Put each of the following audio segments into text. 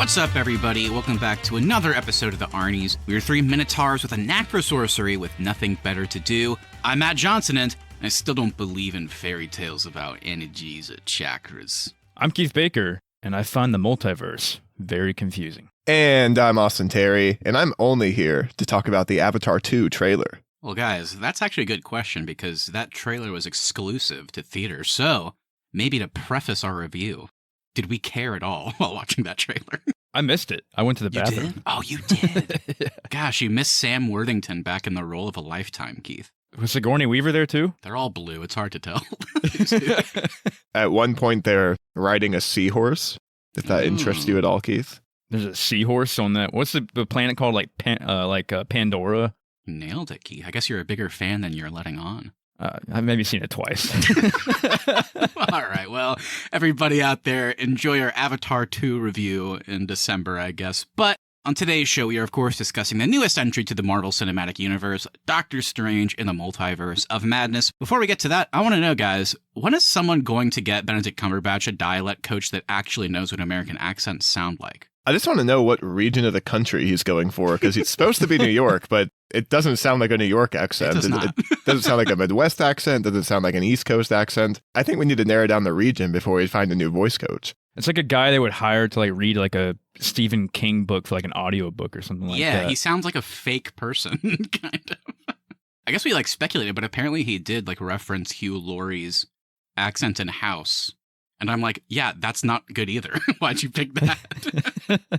What's up, everybody? Welcome back to another episode of the Arnies. We are three Minotaurs with a knack for sorcery with nothing better to do. I'm Matt Johnson, and I still don't believe in fairy tales about energies or chakras. I'm Keith Baker, and I find the multiverse very confusing. And I'm Austin Terry, and I'm only here to talk about the Avatar 2 trailer. Well, guys, that's actually a good question because that trailer was exclusive to theaters. So, maybe to preface our review, did we care at all while watching that trailer? I missed it. I went to the bathroom. Did? Oh, you did? Gosh, you missed Sam Worthington back in the role of a lifetime, Keith. Was Sigourney Weaver there too? They're all blue. It's hard to tell. At one point, they're riding a seahorse, if that interests you at all, Keith. There's a seahorse on that. What's the planet called? Like Pandora? You nailed it, Keith. I guess you're a bigger fan than you're letting on. I've maybe seen it twice. All right. Well, everybody out there, enjoy our Avatar 2 review in December, I guess. But on today's show, we are, of course, discussing the newest entry to the Marvel Cinematic Universe, Doctor Strange in the Multiverse of Madness. Before we get to that, I want to know, guys, when is someone going to get Benedict Cumberbatch a dialect coach that actually knows what American accents sound like? I just want to know what region of the country he's going for, because he's supposed to be New York, but it doesn't sound like a New York accent. It does not. It doesn't sound like a Midwest accent. Doesn't sound like an East Coast accent. I think we need to narrow down the region before we find a new voice coach. It's like a guy they would hire to like read like a Stephen King book for like an audio book or something like that. Yeah, he sounds like a fake person, kind of. I guess we like speculated, but apparently he did like reference Hugh Laurie's accent in House. And I'm like, yeah, that's not good either. Why'd you pick that?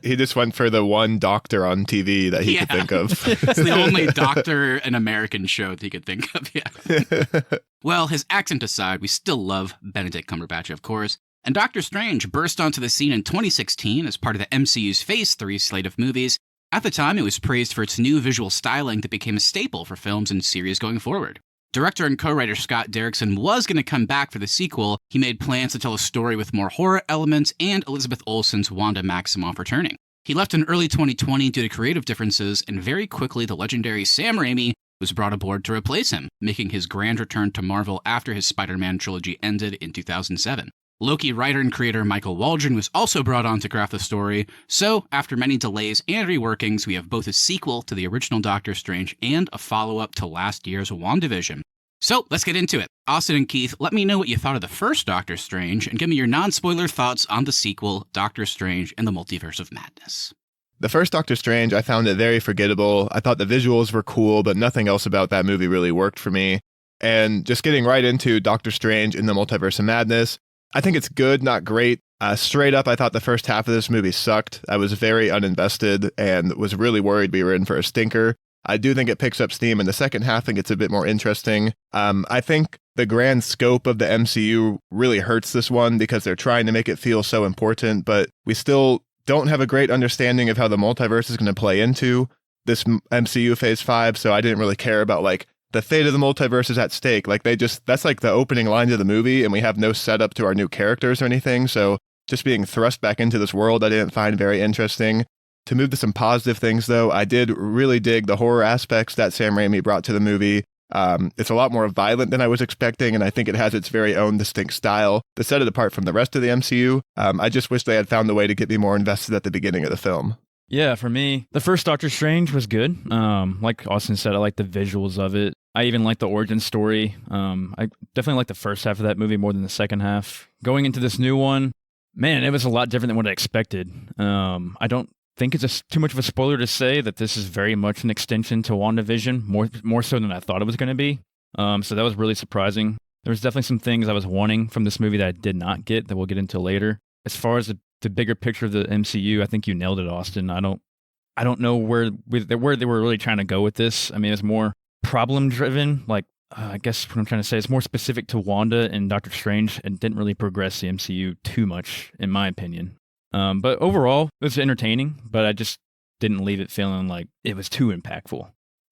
He just went for the one doctor on TV that he could think of. It's the only doctor an American show that he could think of, yeah. Well, his accent aside, we still love Benedict Cumberbatch, of course. And Doctor Strange burst onto the scene in 2016 as part of the MCU's Phase 3 slate of movies. At the time, it was praised for its new visual styling that became a staple for films and series going forward. Director and co-writer Scott Derrickson was going to come back for the sequel. He made plans to tell a story with more horror elements and Elizabeth Olsen's Wanda Maximoff returning. He left in early 2020 due to creative differences, and very quickly the legendary Sam Raimi was brought aboard to replace him, making his grand return to Marvel after his Spider-Man trilogy ended in 2007. Loki writer and creator Michael Waldron was also brought on to craft the story, so after many delays and reworkings, we have both a sequel to the original Doctor Strange and a follow-up to last year's WandaVision. So let's get into it. Austin and Keith, let me know what you thought of the first Doctor Strange, and give me your non-spoiler thoughts on the sequel, Doctor Strange and the Multiverse of Madness. The first Doctor Strange, I found it very forgettable. I thought the visuals were cool, but nothing else about that movie really worked for me. And just getting right into Doctor Strange in the Multiverse of Madness, I think it's good, not great. Straight up, I thought the first half of this movie sucked. I was very uninvested and was really worried we were in for a stinker. I do think it picks up steam in the second half and gets a bit more interesting. I think the grand scope of the MCU really hurts this one because they're trying to make it feel so important, but we still don't have a great understanding of how the multiverse is going to play into this MCU Phase 5, so I didn't really care about, like, the fate of the multiverse is at stake. Like, that's like the opening line of the movie, and we have no setup to our new characters or anything, so just being thrust back into this world I didn't find very interesting. To move to some positive things, though, I did really dig the horror aspects that Sam Raimi brought to the movie. It's a lot more violent than I was expecting, and I think it has its very own distinct style to set it apart from the rest of the MCU. I just wish they had found a way to get me more invested at the beginning of the film. Yeah, for me, the first Doctor Strange was good. Like Austin said, I like the visuals of it. I even like the origin story. I definitely like the first half of that movie more than the second half. Going into this new one, man, it was a lot different than what I expected. I don't think it's too much of a spoiler to say that this is very much an extension to WandaVision, more so than I thought it was going to be. So that was really surprising. There was definitely some things I was wanting from this movie that I did not get that we'll get into later. As far as the bigger picture of the MCU, I think you nailed it, Austin. I don't know where they were really trying to go with this. I mean, it's more problem driven. Like, I guess what I'm trying to say is more specific to Wanda and Doctor Strange, and didn't really progress the MCU too much, in my opinion. But overall, it was entertaining, but I just didn't leave it feeling like it was too impactful.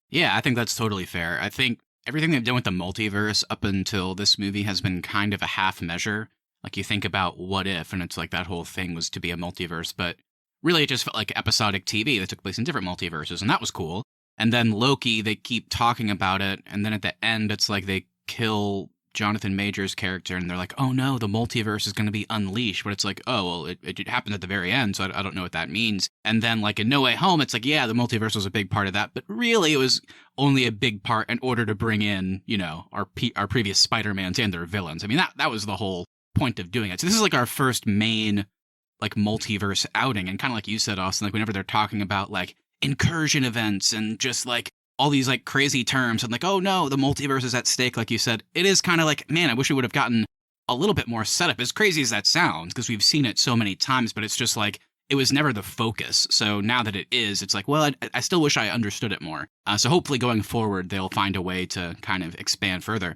Yeah, I think that's totally fair. I think everything they've done with the multiverse up until this movie has been kind of a half measure. Like, you think about What If, and it's like that whole thing was to be a multiverse, but really it just felt like episodic TV that took place in different multiverses, and that was cool. And then Loki, they keep talking about it, and then at the end, it's like they kill Jonathan Majors' character, and they're like, oh no, the multiverse is going to be unleashed. But it's like, oh, well, it happened at the very end, so I don't know what that means. And then, like, in No Way Home, it's like, yeah, the multiverse was a big part of that, but really it was only a big part in order to bring in, you know, our previous Spider-Mans and their villains. I mean, that was the whole point of doing it. So this is like our first main, like, multiverse outing. And kind of like you said, Austin, like, whenever they're talking about, like, incursion events and just, like, all these, like, crazy terms and, like, oh no, the multiverse is at stake, like you said, it is kind of like, man, I wish we would have gotten a little bit more setup, as crazy as that sounds, because we've seen it so many times, but it's just like, it was never the focus. So now that it is, it's like, well, I still wish I understood it more. So hopefully going forward, they'll find a way to kind of expand further.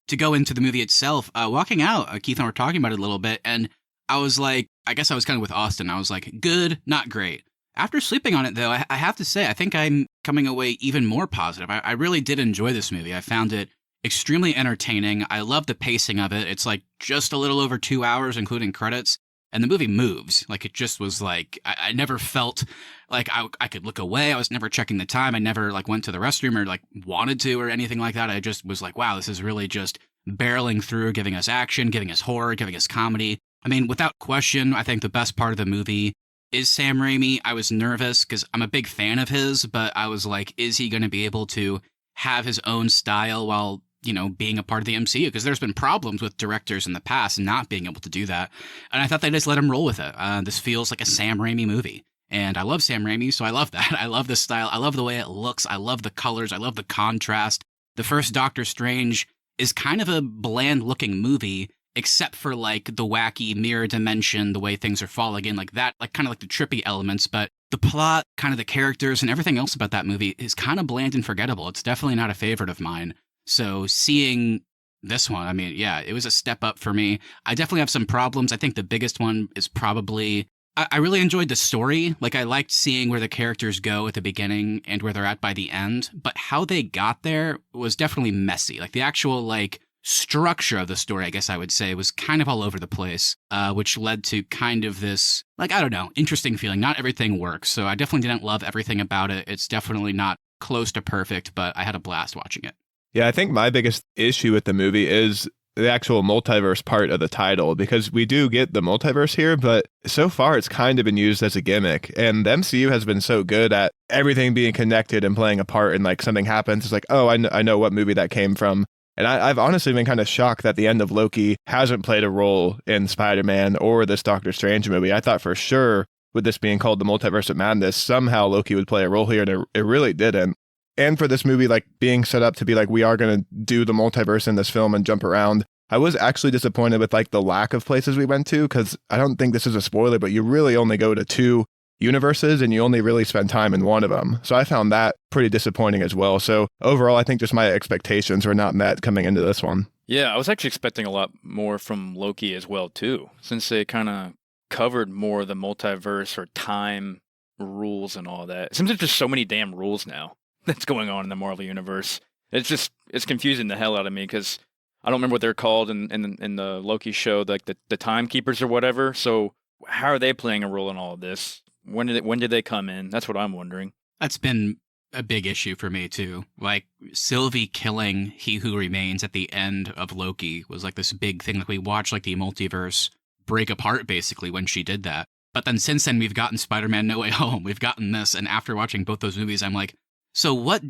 To go into the movie itself, walking out, Keith and I were talking about it a little bit, and I was like, I guess I was kind of with Austin. I was like, good, not great. After sleeping on it, though, I have to say, I think I'm coming away even more positive. I really did enjoy this movie. I found it extremely entertaining. I love the pacing of it. It's like just a little over 2 hours, including credits. And the movie moves. Like, it just was like, I never felt like I could look away. I was never checking the time. I never, like, went to the restroom or, like, wanted to or anything like that. I just was like, wow, this is really just barreling through, giving us action, giving us horror, giving us comedy. I mean, without question, I think the best part of the movie is Sam Raimi. I was nervous because I'm a big fan of his, but I was like, is he going to be able to have his own style while, you know, being a part of the MCU? Because there's been problems with directors in the past not being able to do that. And I thought they just let him roll with it. This feels like a Sam Raimi movie. And I love Sam Raimi, so I love that. I love the style. I love the way it looks. I love the colors. I love the contrast. The first Doctor Strange is kind of a bland-looking movie, except for, like, the wacky mirror dimension, the way things are falling in, like that, like kind of like the trippy elements. But the plot, kind of the characters, and everything else about that movie is kind of bland and forgettable. It's definitely not a favorite of mine. So seeing this one, I mean, yeah, it was a step up for me. I definitely have some problems. I think the biggest one is probably, I really enjoyed the story. Like, I liked seeing where the characters go at the beginning and where they're at by the end. But how they got there was definitely messy. Like, the actual, like, structure of the story, I guess I would say, was kind of all over the place, which led to kind of this, like, I don't know, interesting feeling. Not everything works. So I definitely didn't love everything about it. It's definitely not close to perfect, but I had a blast watching it. Yeah, I think my biggest issue with the movie is the actual multiverse part of the title, because we do get the multiverse here, but so far it's kind of been used as a gimmick. And the MCU has been so good at everything being connected and playing a part, and, like, something happens, it's like, oh, I know what movie that came from. And I've honestly been kind of shocked that the end of Loki hasn't played a role in Spider-Man or this Doctor Strange movie. I thought for sure, with this being called the Multiverse of Madness, somehow Loki would play a role here, and it really didn't. And for this movie, like, being set up to be like, we are going to do the multiverse in this film and jump around, I was actually disappointed with, like, the lack of places we went to, because I don't think this is a spoiler, but you really only go to 2 universes and you only really spend time in one of them. So I found that pretty disappointing as well. So overall, I think just my expectations were not met coming into this one. Yeah, I was actually expecting a lot more from Loki as well, too, since they kind of covered more of the multiverse or time rules and all that. It seems there's just so many damn rules now that's going on in the Marvel Universe. It's confusing the hell out of me, because I don't remember what they're called in the Loki show, like the timekeepers or whatever. So how are they playing a role in all of this? When did they come in? That's what I'm wondering. That's been a big issue for me, too. Like, Sylvie killing He Who Remains at the end of Loki was, like, this big thing. Like, we watched, like, the multiverse break apart, basically, when she did that. But then since then, we've gotten Spider-Man No Way Home. We've gotten this. And after watching both those movies, I'm like, so what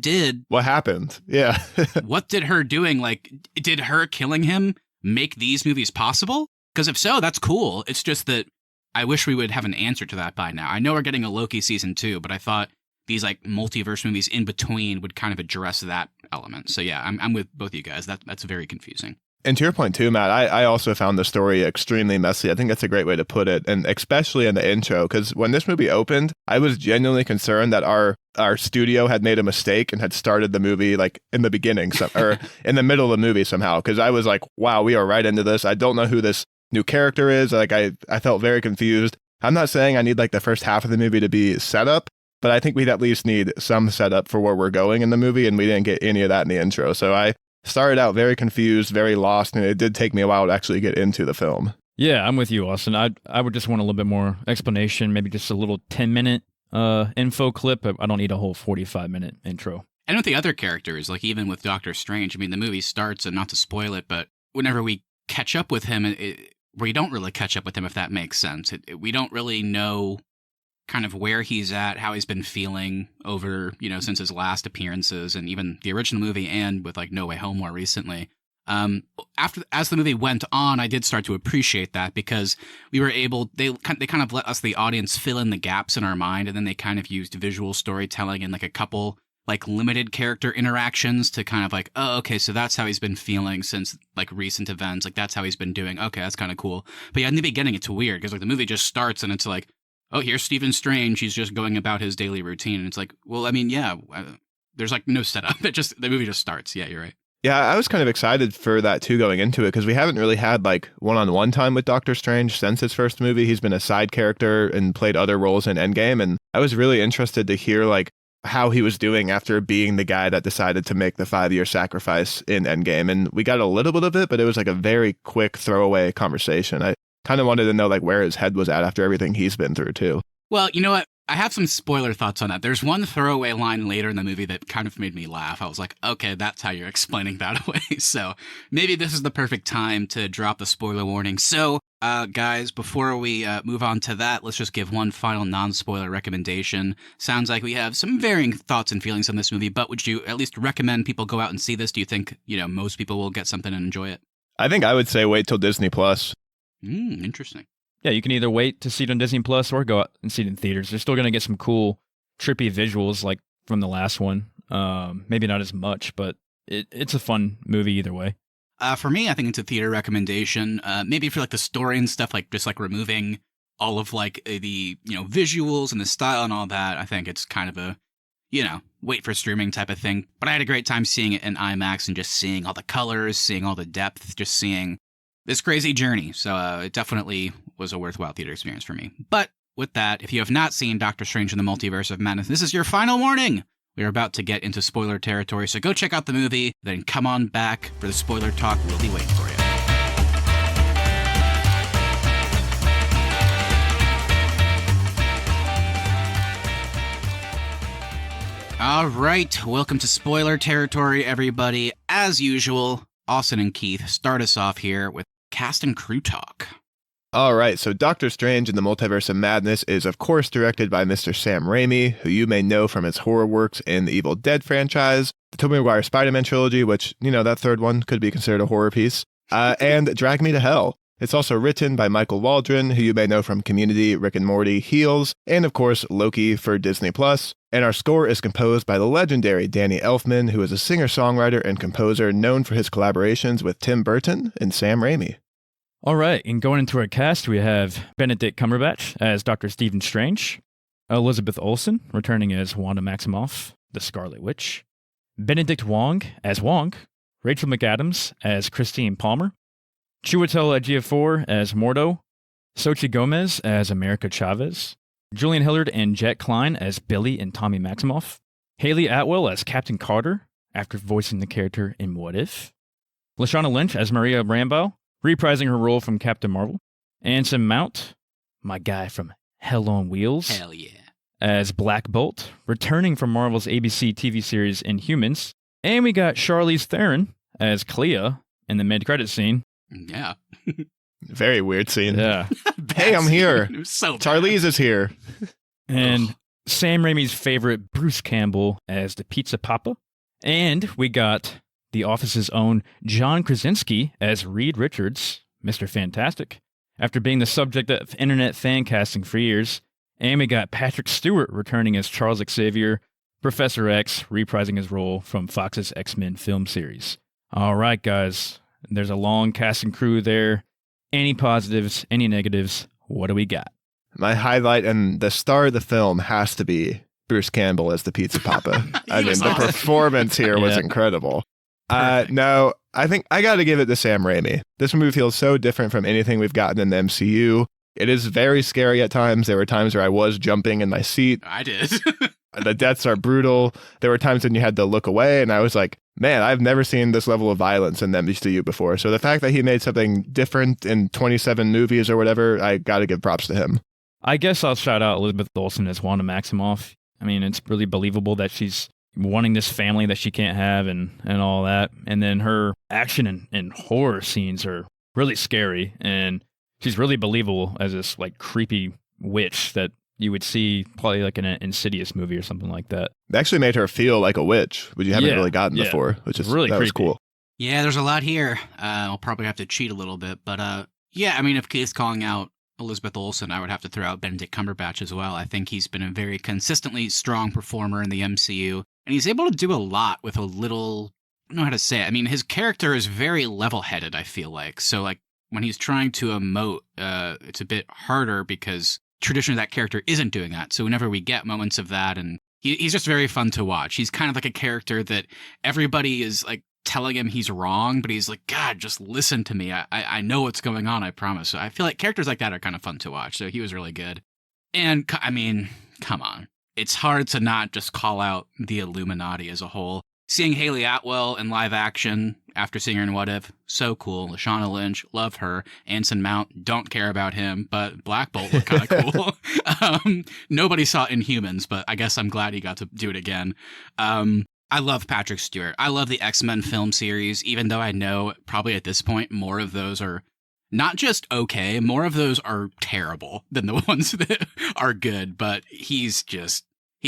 happened? Yeah. What did her doing, like, did her killing him make these movies possible? Because if so, that's cool. It's just that I wish we would have an answer to that by now. I know we're getting a Loki season 2, but I thought these, like, multiverse movies in between would kind of address that element. So yeah, I'm with both of you guys. That's very confusing. And to your point too, Matt, I also found the story extremely messy. I think that's a great way to put it, and especially in the intro, because when this movie opened, I was genuinely concerned that our studio had made a mistake and had started the movie, like, in the beginning or in the middle of the movie somehow, because I was like, wow, we are right into this. I don't know who this new character is. Like, I felt very confused. I'm not saying I need, like, the first half of the movie to be set up, but I think we'd at least need some setup for where we're going in the movie, and we didn't get any of that in the intro. So I started out very confused, very lost, and it did take me a while to actually get into the film. Yeah, I'm with you, Austin. I would just want a little bit more explanation, maybe just a little 10-minute info clip. I don't need a whole 45-minute intro. And with the other characters, like, even with Doctor Strange, I mean, the movie starts, and not to spoil it, but whenever we catch up with him, we don't really catch up with him, if that makes sense. We don't really know kind of where he's at, how he's been feeling over, since his last appearances and even the original movie and with like No Way Home more recently. As the movie went on, I did start to appreciate that because we were able, they kind of let us, the audience, fill in the gaps in our mind, and then they kind of used visual storytelling and like a couple like limited character interactions to kind of like, oh, okay, so that's how he's been feeling since like recent events. Like that's how he's been doing. Okay, that's kind of cool. But yeah, in the beginning, it's weird because like the movie just starts and it's like, oh, here's Stephen Strange. He's just going about his daily routine. And it's like, well, I mean, yeah, there's like no setup. The movie just starts. Yeah, you're right. Yeah, I was kind of excited for that too going into it because we haven't really had like one-on-one time with Doctor Strange since his first movie. He's been a side character and played other roles in Endgame. And I was really interested to hear like how he was doing after being the guy that decided to make the 5-year sacrifice in Endgame. And we got a little bit of it, but it was like a very quick throwaway conversation. I kind of wanted to know like where his head was at after everything he's been through too. Well, you know what? I have some spoiler thoughts on that. There's one throwaway line later in the movie that kind of made me laugh. I was like, okay, that's how you're explaining that away. So maybe this is the perfect time to drop the spoiler warning. So, guys, before we move on to that, let's just give one final non-spoiler recommendation. Sounds like we have some varying thoughts and feelings on this movie, but would you at least recommend people go out and see this? Do you think, most people will get something and enjoy it? I think I would say wait till Disney Plus. Interesting. Yeah, you can either wait to see it on Disney Plus or go out and see it in theaters. You're still going to get some cool, trippy visuals like from the last one. Maybe not as much, but it's a fun movie either way. For me, I think it's a theater recommendation. Maybe for like the story and stuff, like just like removing all of like the visuals and the style and all that. I think it's kind of a wait for streaming type of thing. But I had a great time seeing it in IMAX and just seeing all the colors, seeing all the depth, just seeing this crazy journey. So it definitely was a worthwhile theater experience for me. But with that, if you have not seen Doctor Strange in the Multiverse of Madness, this is your final warning. We are about to get into spoiler territory, so go check out the movie, then come on back for the spoiler talk. We'll be waiting for you. All right, welcome to spoiler territory, everybody. As usual, Austin and Keith start us off here with cast and crew talk. All right, so Doctor Strange in the Multiverse of Madness is, of course, directed by Mr. Sam Raimi, who you may know from his horror works in the Evil Dead franchise, the Tobey Maguire Spider-Man trilogy, which, that third one could be considered a horror piece, and Drag Me to Hell. It's also written by Michael Waldron, who you may know from Community, Rick and Morty, Heels, and, of course, Loki for Disney+. And our score is composed by the legendary Danny Elfman, who is a singer-songwriter and composer known for his collaborations with Tim Burton and Sam Raimi. All right, and going into our cast, we have Benedict Cumberbatch as Dr. Stephen Strange, Elizabeth Olsen returning as Wanda Maximoff, the Scarlet Witch, Benedict Wong as Wong, Rachel McAdams as Christine Palmer, Chiwetel Ejiofor as Mordo, Xochitl Gomez as America Chavez, Julian Hillard and Jet Klein as Billy and Tommy Maximoff, Haley Atwell as Captain Carter, after voicing the character in What If, Lashana Lynch as Maria Rambeau, reprising her role from Captain Marvel, Anson Mount, my guy from Hell on Wheels, Hell yeah, as Black Bolt, returning from Marvel's ABC TV series Inhumans, and we got Charlize Theron as Clea in the mid-credit scene. Yeah. Very weird scene. Yeah. Hey, I'm here. It was so bad. Charlize is here. And Sam Raimi's favorite Bruce Campbell as the Pizza Papa. And we got The Office's own John Krasinski as Reed Richards, Mr. Fantastic, after being the subject of internet fan casting for years. And we got Patrick Stewart returning as Charles Xavier, Professor X, reprising his role from Fox's X-Men film series. All right, guys. There's a long cast and crew there. Any positives, any negatives? What do we got? My highlight and the star of the film has to be Bruce Campbell as the Pizza Papa. I mean, the performance here was incredible. No, I think I got to give it to Sam Raimi. This movie feels so different from anything we've gotten in the MCU. It is very scary at times. There were times where I was jumping in my seat. I did. The deaths are brutal. There were times when you had to look away, and I was like, man, I've never seen this level of violence in the MCU before. So the fact that he made something different in 27 movies or whatever, I got to give props to him. I guess I'll shout out Elizabeth Olsen as Wanda Maximoff. I mean, it's really believable that she's wanting this family that she can't have and all that. And then her action and horror scenes are really scary, and she's really believable as this like creepy witch that you would see probably like in an Insidious movie or something like that. They actually made her feel like a witch, which you haven't really gotten yeah. before, which is Really that was creepy. cool. Yeah, there's a lot here. I'll probably have to cheat a little bit, but yeah, I mean, if Keith's calling out Elizabeth Olsen, I would have to throw out Benedict Cumberbatch as well. I think he's been a very consistently strong performer in the MCU, and he's able to do a lot with a little, I don't know how to say it. I mean, his character is very level-headed, I feel like. So, like, when he's trying to emote, it's a bit harder because traditionally that character isn't doing that. So whenever we get moments of that, and he's just very fun to watch. He's kind of like a character that everybody is, like, telling him he's wrong, but he's like, God, just listen to me. I know what's going on, I promise. So I feel like characters like that are kind of fun to watch. So he was really good. And, I mean, come on. It's hard to not just call out the Illuminati as a whole. Seeing Haley Atwell in live action after seeing her in What If, so cool. Lashana Lynch, love her. Anson Mount, don't care about him, but Black Bolt looked kind of cool. Nobody saw Inhumans, but I guess I'm glad he got to do it again. I love Patrick Stewart. I love the X-Men film series, even though I know probably at this point more of those are not just okay, more of those are terrible than the ones that are good, but he's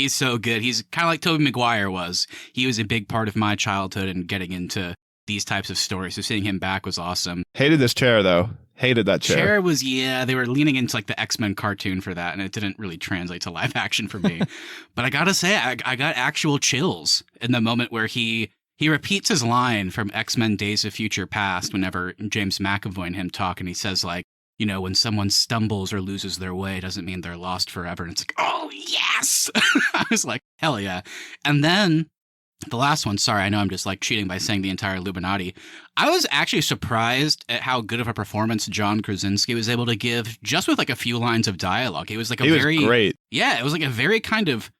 so good. He's kind of like Tobey Maguire was. He was a big part of my childhood and getting into these types of stories. So seeing him back was awesome. Hated this chair, though. Hated that chair. Chair was, yeah, they were leaning into like the X-Men cartoon for that, and it didn't really translate to live action for me. But I gotta say, I got actual chills in the moment where he repeats his line from X-Men Days of Future Past whenever James McAvoy and him talk, and he says, like, you know, when someone stumbles or loses their way, doesn't mean they're lost forever. And it's like, oh, yes! I was like, hell yeah. And then the last one, sorry, I know I'm just like cheating by saying the entire Illuminati. I was actually surprised at how good of a performance John Krasinski was able to give just with like a few lines of dialogue. It was like he was great. Yeah, it was like a very kind of,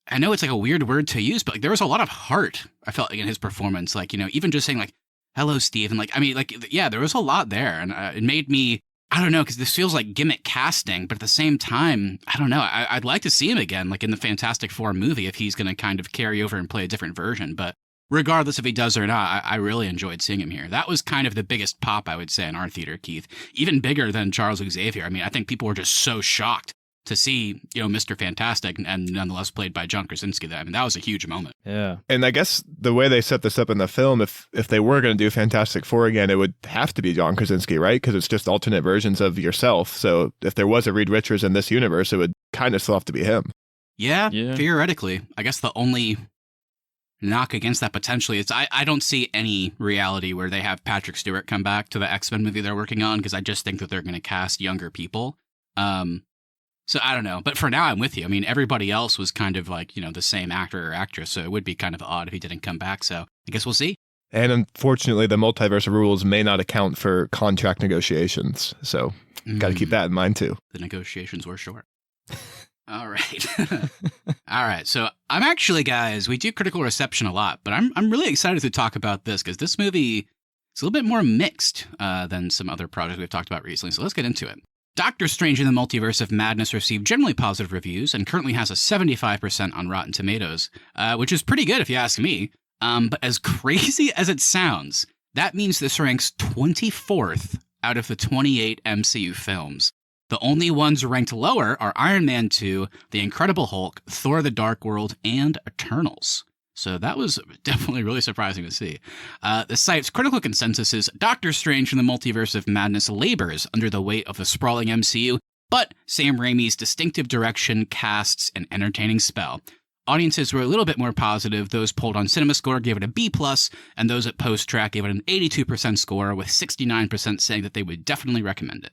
I know it's like a weird word to use, but like there was a lot of heart, I felt like, in his performance. Like, you know, even just saying like, hello, Steve. And like, I mean, like, yeah, there was a lot there. And it made me, I don't know, because this feels like gimmick casting, but at the same time, I don't know. I'd like to see him again, like in the Fantastic Four movie, if he's going to kind of carry over and play a different version. But regardless if he does or not, I really enjoyed seeing him here. That was kind of the biggest pop, I would say, in our theater, Keith. Even bigger than Charles Xavier. I mean, I think people were just so shocked to see, you know, Mr. Fantastic and nonetheless played by John Krasinski. I mean, that was a huge moment. Yeah. And I guess the way they set this up in the film, if they were going to do Fantastic Four again, it would have to be John Krasinski, right? Because it's just alternate versions of yourself. So if there was a Reed Richards in this universe, it would kind of still have to be him. Yeah, theoretically. I guess the only knock against that potentially is I don't see any reality where they have Patrick Stewart come back to the X-Men movie they're working on, because I just think that they're going to cast younger people. So I don't know. But for now, I'm with you. I mean, everybody else was kind of like, you know, the same actor or actress. So it would be kind of odd if he didn't come back. So I guess we'll see. And unfortunately, the multiverse rules may not account for contract negotiations. So got to keep that in mind, too. The negotiations were short. All right. All right. So I'm actually, guys, we do critical reception a lot, but I'm really excited to talk about this because this movie is a little bit more mixed than some other projects we've talked about recently. So let's get into it. Doctor Strange in the Multiverse of Madness received generally positive reviews and currently has a 75% on Rotten Tomatoes, which is pretty good if you ask me. But as crazy as it sounds, that means this ranks 24th out of the 28 MCU films. The only ones ranked lower are Iron Man 2, The Incredible Hulk, Thor the Dark World, and Eternals. So that was definitely really surprising to see. The site's critical consensus is Doctor Strange in the Multiverse of Madness labors under the weight of the sprawling MCU, but Sam Raimi's distinctive direction, casts, and entertaining spell. Audiences were a little bit more positive. Those polled on CinemaScore gave it a B+, and those at PostTrack gave it an 82% score, with 69% saying that they would definitely recommend it.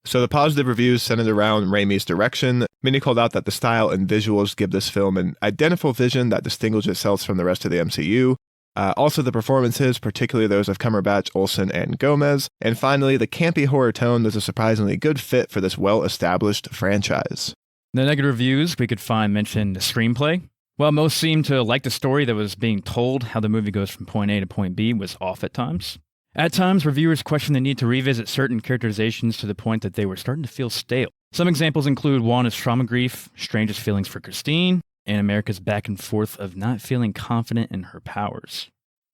So the positive reviews centered around Raimi's direction. Many called out that the style and visuals give this film an identical vision that distinguishes itself from the rest of the MCU. Also the performances, particularly those of Cumberbatch, Olsen, and Gomez. And finally, the campy horror tone was a surprisingly good fit for this well-established franchise. The negative reviews we could find mentioned the screenplay. While most seemed to like the story that was being told, how the movie goes from point A to point B was off at times. At times, reviewers questioned the need to revisit certain characterizations to the point that they were starting to feel stale. Some examples include Wanda's trauma grief, Strange's feelings for Christine, and America's back and forth of not feeling confident in her powers.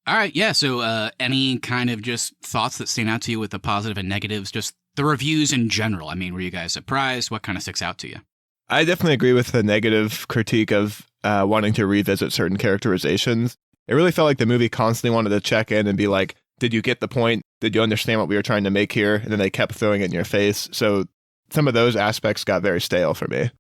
All right, yeah. So, any kind of just thoughts that stand out to you with the positive and negatives, just the reviews in general? I mean, were you guys surprised? What kind of sticks out to you? I definitely agree with the negative critique of wanting to revisit certain characterizations. It really felt like the movie constantly wanted to check in and be like, did you get the point? Did you understand what we were trying to make here? And then they kept throwing it in your face. So some of those aspects got very stale for me.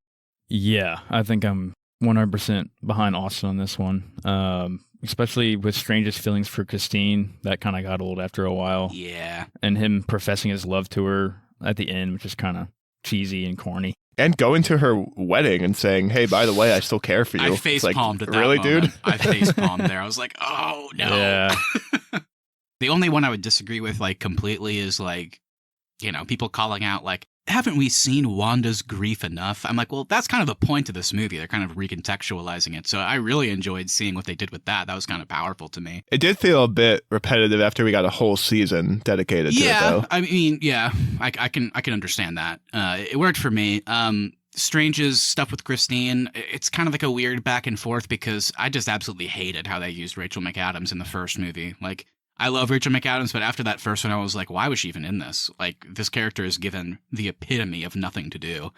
Yeah, I think I'm 100% behind Austin on this one. Especially with Strange's feelings for Christine, that kind of got old after a while. Yeah. And him professing his love to her at the end, which is kind of cheesy and corny. And going to her wedding and saying, hey, by the way, I still care for you. I face-palmed at that really, moment. dude? I face-palmed there. I was like, oh, no. Yeah. The only one I would disagree with, like, completely is, like, you know, people calling out, like, haven't we seen Wanda's grief enough? I'm like, well, that's kind of the point of this movie. They're kind of recontextualizing it. So I really enjoyed seeing what they did with that. That was kind of powerful to me. It did feel a bit repetitive after we got a whole season dedicated to it, though. I mean, yeah, I can understand that. It worked for me. Strange's stuff with Christine, it's kind of like a weird back and forth because I just absolutely hated how they used Rachel McAdams in the first movie. Like, I love Rachel McAdams, but after that first one, I was like, why was she even in this? Like, this character is given the epitome of nothing to do.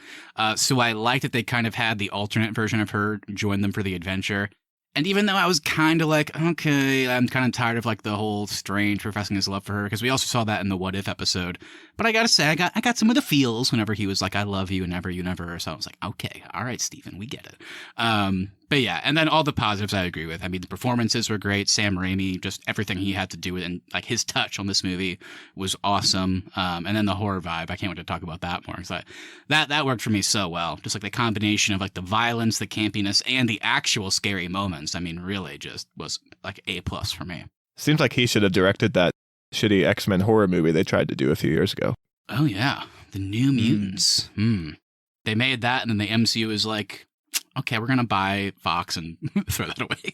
So I liked that they kind of had the alternate version of her join them for the adventure. And even though I was kind of like, okay, I'm kind of tired of like the whole Strange professing his love for her, because we also saw that in the What If episode. But I gotta say, I got some of the feels whenever he was like, I love you, never, you never. So I was like, okay, all right, Stephen, we get it. But yeah, and then all the positives I agree with. I mean, the performances were great. Sam Raimi, just everything he had to do and like his touch on this movie was awesome. And then the horror vibe, I can't wait to talk about that more. Because that worked for me so well. Just like the combination of like the violence, the campiness, and the actual scary moments. I mean, really just was like A+ for me. Seems like he should have directed that shitty X-Men horror movie they tried to do a few years ago. Oh yeah, the New Mutants. They made that, and then the MCU is like, okay, we're going to buy Fox and throw that away.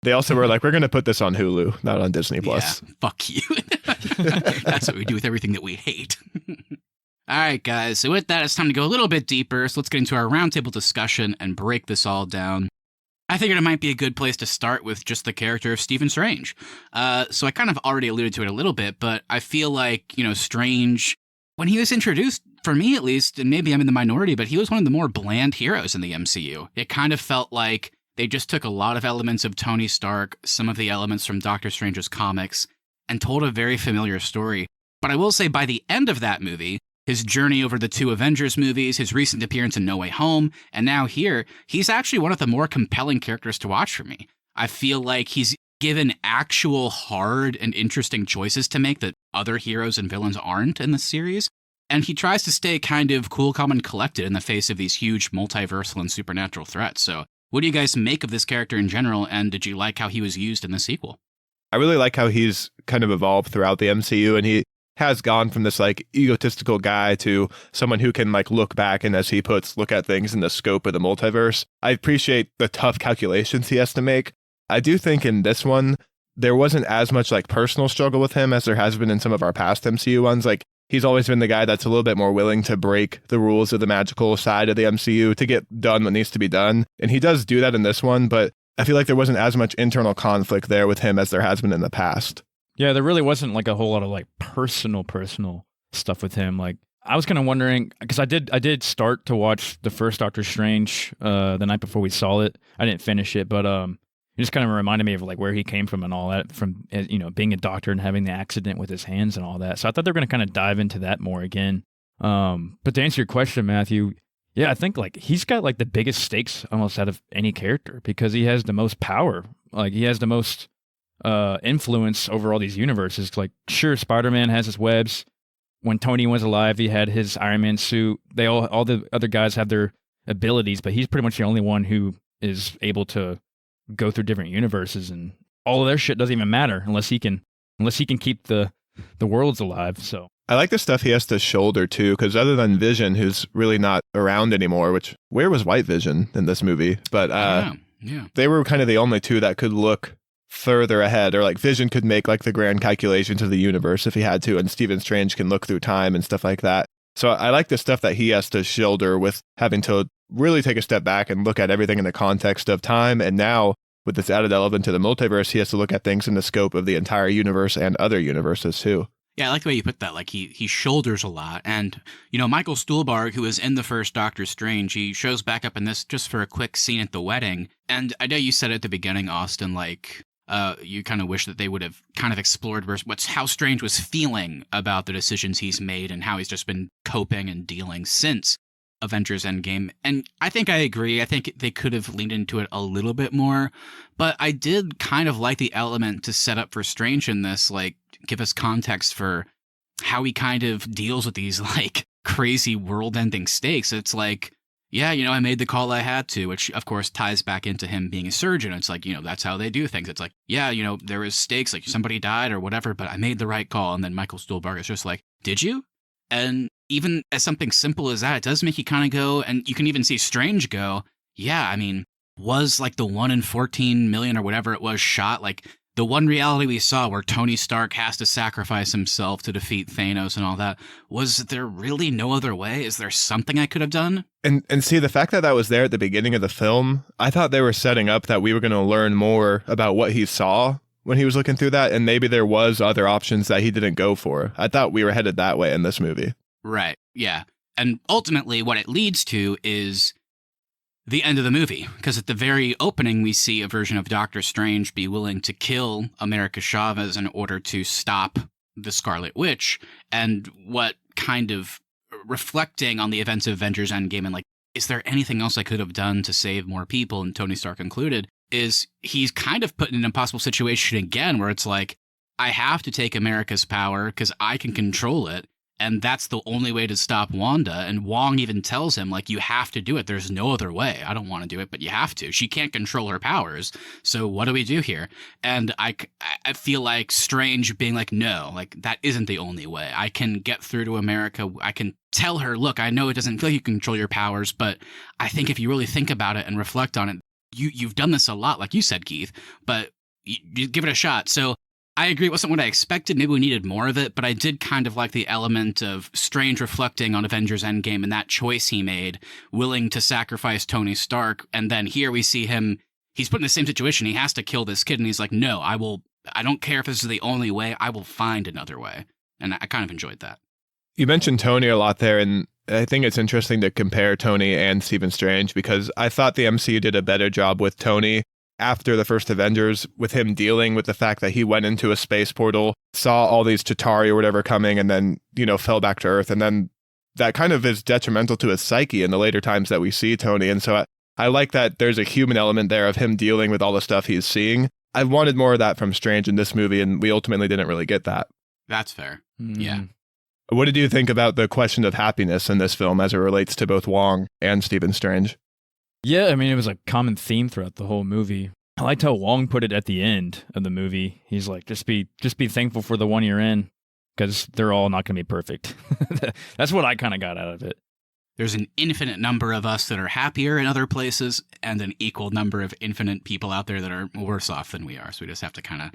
They also were like, we're going to put this on Hulu, not on Disney+. Yeah, fuck you. That's what we do with everything that we hate. All right, guys. So with that, it's time to go a little bit deeper. So let's get into our roundtable discussion and break this all down. I figured it might be a good place to start with just the character of Stephen Strange. So I kind of already alluded to it a little bit, but I feel like, you know, Strange, when he was introduced, for me at least, and maybe I'm in the minority, but he was one of the more bland heroes in the MCU. It kind of felt like they just took a lot of elements of Tony Stark, some of the elements from Doctor Strange's comics, and told a very familiar story. But I will say by the end of that movie, his journey over the 2 Avengers movies, his recent appearance in No Way Home, and now here, he's actually one of the more compelling characters to watch for me. I feel like he's given actual hard and interesting choices to make that other heroes and villains aren't in the series. And he tries to stay kind of cool, calm, and collected in the face of these huge multiversal and supernatural threats. So what do you guys make of this character in general, and did you like how he was used in the sequel? I really like how he's kind of evolved throughout the MCU, and he has gone from this like egotistical guy to someone who can like look back and, as he puts, look at things in the scope of the multiverse. I appreciate the tough calculations he has to make. I do think in this one, there wasn't as much like personal struggle with him as there has been in some of our past MCU ones. Like, he's always been the guy that's a little bit more willing to break the rules of the magical side of the MCU to get done what needs to be done. And he does do that in this one, but I feel like there wasn't as much internal conflict there with him as there has been in the past. Yeah, there really wasn't like a whole lot of like personal stuff with him. Like, I was kind of wondering, because I did start to watch the first Doctor Strange the night before we saw it. I didn't finish it, but it just kind of reminded me of like where he came from and all that, from, you know, being a doctor and having the accident with his hands and all that. So I thought they were going to kind of dive into that more again. But to answer your question, Matthew, yeah, I think like he's got like the biggest stakes almost out of any character because he has the most power. Like, he has the most influence over all these universes. Like, sure, Spider-Man has his webs. When Tony was alive, he had his Iron Man suit. They all the other guys have their abilities, but he's pretty much the only one who is able to go through different universes, and all of their shit doesn't even matter unless he can keep the worlds alive. So I like the stuff he has to shoulder too, because other than Vision, who's really not around anymore, which where was White Vision in this movie? But yeah. They were kind of the only two that could look further ahead, or like Vision could make like the grand calculations of the universe if he had to, and Stephen Strange can look through time and stuff like that. So I like the stuff that he has to shoulder with having to really take a step back and look at everything in the context of time. And now, with this added element to the multiverse, he has to look at things in the scope of the entire universe and other universes too. Yeah, I like the way you put that. Like he shoulders a lot. And, Michael Stuhlbarg, who was in the first Doctor Strange, he shows back up in this just for a quick scene at the wedding. And I know you said at the beginning, Austin, like you kind of wish that they would have kind of explored how Strange was feeling about the decisions he's made and how he's just been coping and dealing since Avengers Endgame. And I think I agree. I think they could have leaned into it a little bit more. But I did kind of like the element to set up for Strange in this, like, give us context for how he kind of deals with these, like, crazy world-ending stakes. It's like, yeah, I made the call I had to, which, of course, ties back into him being a surgeon. It's like, that's how they do things. It's like, yeah, there was stakes, like somebody died or whatever, but I made the right call. And then Michael Stuhlbarg is just like, did you? And even as something simple as that, it does make you kind of go, and you can even see Strange go, yeah, I mean, was like the 1 in 14 million or whatever it was shot, like the one reality we saw where Tony Stark has to sacrifice himself to defeat Thanos and all that, was there really no other way? Is there something I could have done? And see, the fact that that was there at the beginning of the film, I thought they were setting up that we were going to learn more about what he saw when he was looking through that, and maybe there was other options that he didn't go for. I thought we were headed that way in this movie. Right, yeah. And ultimately what it leads to is the end of the movie, because at the very opening we see a version of Doctor Strange be willing to kill America Chavez in order to stop the Scarlet Witch, and what kind of reflecting on the events of Avengers Endgame and like, is there anything else I could have done to save more people, and Tony Stark included, is he's kind of put in an impossible situation again where it's like, I have to take America's power because I can control it. And that's the only way to stop Wanda. And Wong even tells him, like, you have to do it. There's no other way. I don't want to do it, but you have to. She can't control her powers. So what do we do here? And I feel like Strange being like, no, like, that isn't the only way. I can get through to America. I can tell her, look, I know it doesn't feel like you control your powers, but I think if you really think about it and reflect on it, you've done this a lot, like you said, Keith, but you give it a shot. So I agree, it wasn't what I expected. Maybe we needed more of it, but I did kind of like the element of Strange reflecting on Avengers Endgame and that choice he made, willing to sacrifice Tony Stark. And then here we see him, he's put in the same situation. He has to kill this kid, and he's like, no, I don't care if this is the only way. I will find another way. And I kind of enjoyed that. You mentioned Tony a lot there, and I think it's interesting to compare Tony and Stephen Strange, because I thought the MCU did a better job with Tony after the first Avengers, with him dealing with the fact that he went into a space portal, saw all these Chitauri or whatever coming, and then, fell back to Earth. And then that kind of is detrimental to his psyche in the later times that we see Tony. And so I like that there's a human element there of him dealing with all the stuff he's seeing. I wanted more of that from Strange in this movie, and we ultimately didn't really get that. That's fair. Yeah. What did you think about the question of happiness in this film as it relates to both Wong and Stephen Strange? Yeah, I mean, it was a common theme throughout the whole movie. I liked how Wong put it at the end of the movie. He's like, just be thankful for the one you're in, because they're all not going to be perfect. That's what I kind of got out of it. There's an infinite number of us that are happier in other places, and an equal number of infinite people out there that are worse off than we are. So we just have to kind of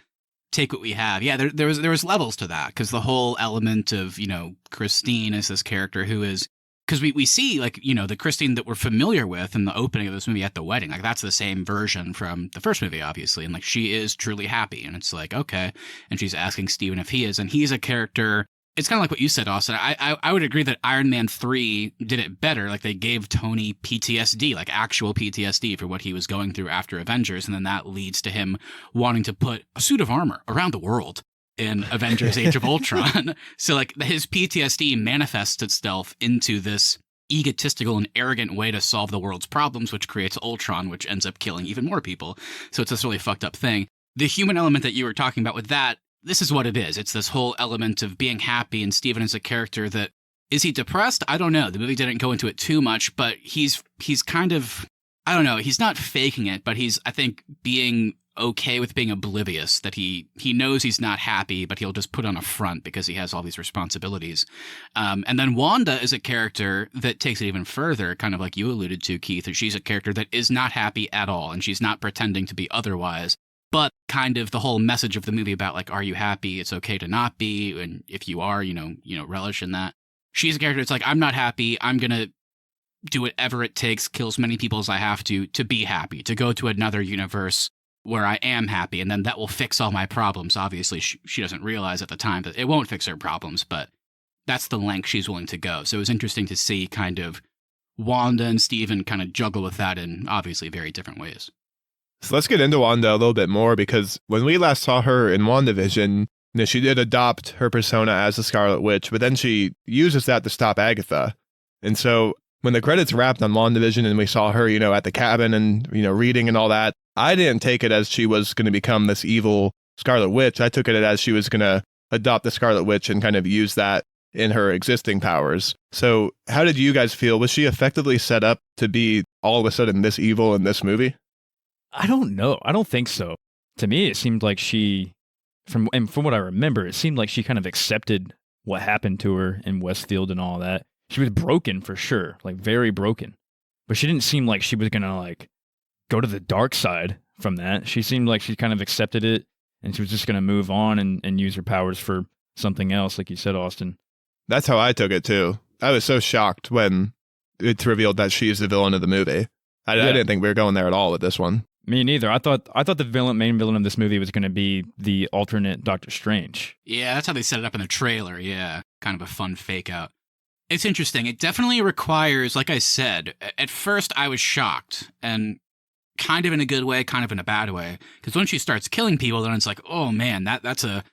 take what we have. Yeah, there was levels to that, because the whole element of, Christine is this character who is, because we see, like, the Christine that we're familiar with in the opening of this movie at the wedding, like, that's the same version from the first movie, obviously, and, like, she is truly happy, and it's like, okay, and she's asking Steven if he is, and he's a character, it's kind of like what you said, Austin. I would agree that Iron Man 3 did it better, like, they gave Tony PTSD, like, actual PTSD for what he was going through after Avengers, and then that leads to him wanting to put a suit of armor around the world in Avengers Age of Ultron. So, like, his PTSD manifests itself into this egotistical and arrogant way to solve the world's problems, which creates Ultron, which ends up killing even more people. So it's this really fucked up thing. The human element that you were talking about with that, this is what it is. It's this whole element of being happy, and Steven is a character that, is he depressed? I don't know. The movie didn't go into it too much, but he's kind of, I don't know, he's not faking it, but he's, I think, being okay with being oblivious, that he knows he's not happy, but he'll just put on a front because he has all these responsibilities. And then Wanda is a character that takes it even further, kind of like you alluded to, Keith. She's a character that is not happy at all, and she's not pretending to be otherwise. But kind of the whole message of the movie about, like, are you happy? It's okay to not be, and if you are, relish in that. She's a character that's like, I'm not happy. I'm gonna do whatever it takes, kill as many people as I have to be happy, to go to another universe where I am happy, and then that will fix all my problems. Obviously, she doesn't realize at the time that it won't fix her problems, but that's the length she's willing to go. So it was interesting to see kind of Wanda and Steven kind of juggle with that in obviously very different ways. So let's get into Wanda a little bit more, because when we last saw her in WandaVision, she did adopt her persona as the Scarlet Witch, but then she uses that to stop Agatha. And so when the credits wrapped on WandaVision and we saw her, at the cabin and, reading and all that, I didn't take it as she was going to become this evil Scarlet Witch. I took it as she was going to adopt the Scarlet Witch and kind of use that in her existing powers. So how did you guys feel? Was she effectively set up to be all of a sudden this evil in this movie? I don't know. I don't think so. To me, it seemed like from what I remember, it seemed like she kind of accepted what happened to her in Westfield and all that. She was broken for sure, like very broken. But she didn't seem like she was going to like go to the dark side from that. She seemed like she kind of accepted it and she was just going to move on and use her powers for something else, like you said, Austin. That's how I took it too. I was so shocked when it's revealed that she's the villain of the movie. I didn't think we were going there at all with this one. Me neither. I thought the main villain of this movie was going to be the alternate Doctor Strange. Yeah, that's how they set it up in the trailer. Yeah, kind of a fun fake out. It's interesting. It definitely requires, like I said, at first I was shocked, and kind of in a good way, kind of in a bad way. Because when she starts killing people, then it's like, oh man, that's a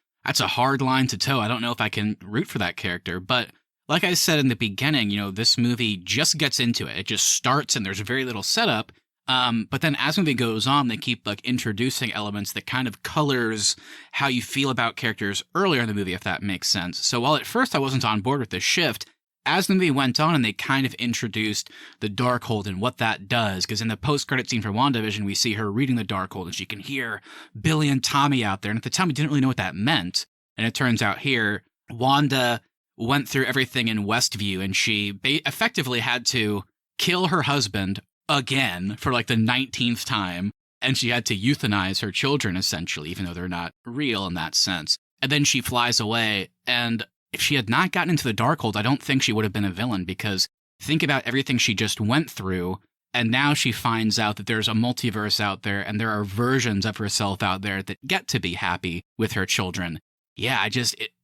hard line to toe. I don't know if I can root for that character. But like I said in the beginning, this movie just gets into it. It just starts and there's very little setup. But then as the movie goes on, they keep like introducing elements that kind of colors how you feel about characters earlier in the movie, if that makes sense. So while at first I wasn't on board with the shift, as the movie went on and they kind of introduced the Darkhold and what that does, because in the post-credit scene for WandaVision, we see her reading the Darkhold and she can hear Billy and Tommy out there. And at the time, we didn't really know what that meant. And it turns out here, Wanda went through everything in Westview and she effectively had to kill her husband again for like the 19th time. And she had to euthanize her children, essentially, even though they're not real in that sense. And then she flies away. And if she had not gotten into the Darkhold, I don't think she would have been a villain, because think about everything she just went through, and now she finds out that there's a multiverse out there, and there are versions of herself out there that get to be happy with her children. Yeah,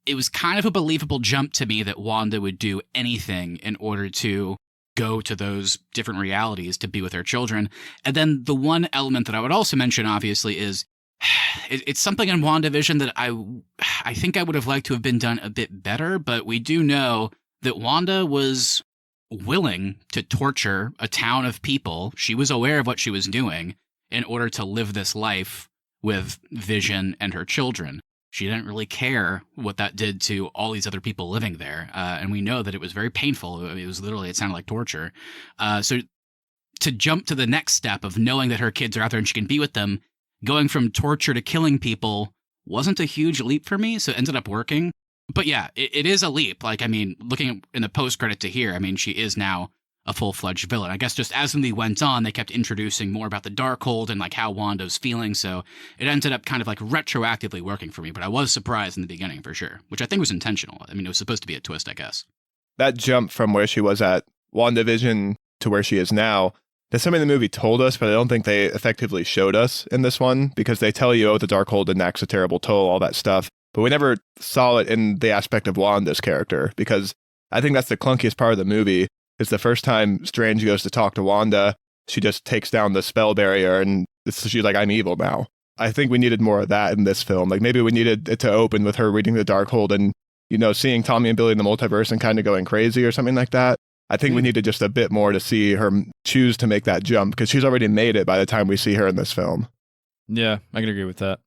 it was kind of a believable jump to me that Wanda would do anything in order to go to those different realities to be with her children. And then the one element that I would also mention, obviously, is it's something in WandaVision that I think I would have liked to have been done a bit better, but we do know that Wanda was willing to torture a town of people. She was aware of what she was doing in order to live this life with Vision and her children. She didn't really care what that did to all these other people living there. And we know that it was very painful. It sounded like torture. So to jump to the next step of knowing that her kids are out there and she can be with them, going from torture to killing people wasn't a huge leap for me, so it ended up working. But yeah, it is a leap. Like, I mean, looking in the post-credit to here, I mean, she is now a full-fledged villain. I guess just as the movie went on, they kept introducing more about the Darkhold and like how Wanda's feeling, so it ended up kind of like retroactively working for me, but I was surprised in the beginning for sure, which I think was intentional. I mean, it was supposed to be a twist, I guess. That jump from where she was at WandaVision to where she is now, that's something the movie told us, but I don't think they effectively showed us in this one, because they tell you, oh, the Darkhold enacts a terrible toll, all that stuff. But we never saw it in the aspect of Wanda's character, because I think that's the clunkiest part of the movie, is the first time Strange goes to talk to Wanda, she just takes down the spell barrier and she's like, I'm evil now. I think we needed more of that in this film. Like maybe we needed it to open with her reading the Darkhold and, seeing Tommy and Billy in the multiverse and kind of going crazy or something like that. I think we needed just a bit more to see her choose to make that jump, because she's already made it by the time we see her in this film. Yeah, I can agree with that.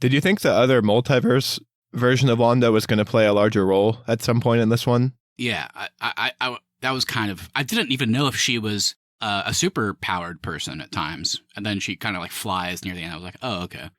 Did you think the other multiverse version of Wanda was going to play a larger role at some point in this one? Yeah, I that was kind of, I didn't even know if she was a super powered person at times, and then she kind of like flies near the end. I was like, oh, okay.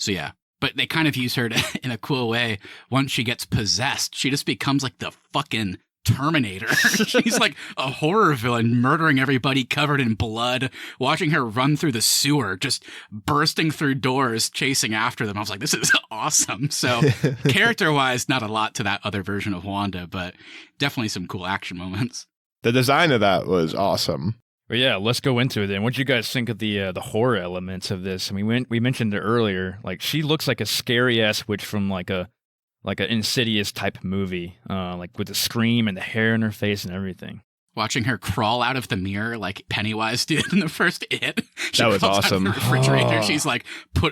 So yeah, but they kind of use her in a cool way. Once she gets possessed, she just becomes like the fucking Terminator. She's like a horror villain, murdering everybody, covered in blood, watching her run through the sewer, just bursting through doors, chasing after them. I was like, this is awesome. So character-wise, not a lot to that other version of Wanda, but definitely some cool action moments. The design of that was awesome. But yeah, let's go into it then. What do you guys think of the horror elements of this? I mean, we mentioned it earlier. Like, she looks like a scary ass witch from like an Insidious type movie, like with the scream and the hair in her face and everything. Watching her crawl out of the mirror like Pennywise did in the first It. That was awesome. Out of the refrigerator. She's like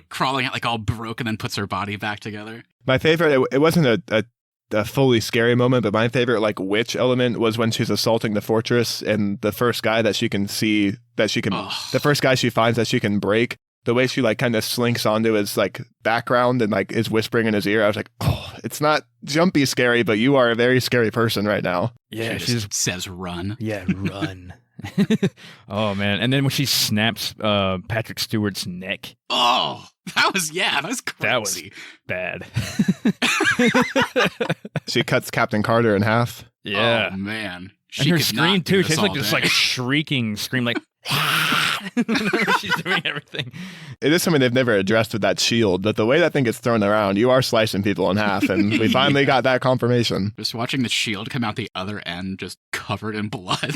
crawling out like all broke and then puts her body back together. My favorite, it wasn't a fully scary moment, but my favorite like witch element was when she's assaulting the fortress and the first guy that she can see the first guy she finds that she can break, the way she like kind of slinks onto his like background and like is whispering in his ear. I was like, oh, it's not jumpy scary, but you are a very scary person right now. Yeah, she just says run. Yeah, run. Oh man. And then when she snaps Patrick Stewart's neck. Oh, that was crazy. That was bad. She cuts Captain Carter in half. Yeah. Oh man. And her scream too. She's like this like shrieking scream like she's doing everything. It is something they've never addressed with that shield, but the way that thing gets thrown around, you are slicing people in half, and we finally got that confirmation. Just watching the shield come out the other end, just covered in blood.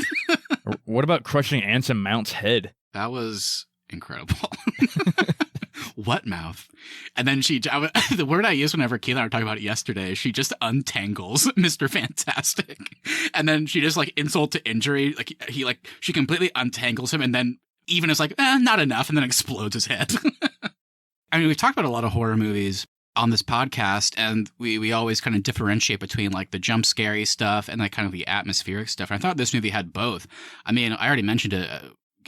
What about crushing Anson Mount's head? That was incredible. What mouth? And then the word I used whenever Keith and I were talking about it yesterday, she just untangles Mr. Fantastic. And then she just like insult to injury. She completely untangles him and then even is like, not enough. And then explodes his head. I mean, we've talked about a lot of horror movies on this podcast, and we always kind of differentiate between like the jump scary stuff and like kind of the atmospheric stuff. And I thought this movie had both. I mean, I already mentioned it.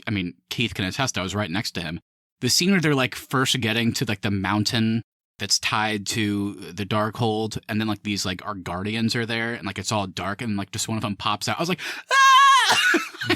I mean, Keith can attest, I was right next to him. The scene where they're like first getting to like the mountain that's tied to the Darkhold, and then like these like our guardians are there, and like it's all dark, and like just one of them pops out. I was like, ah!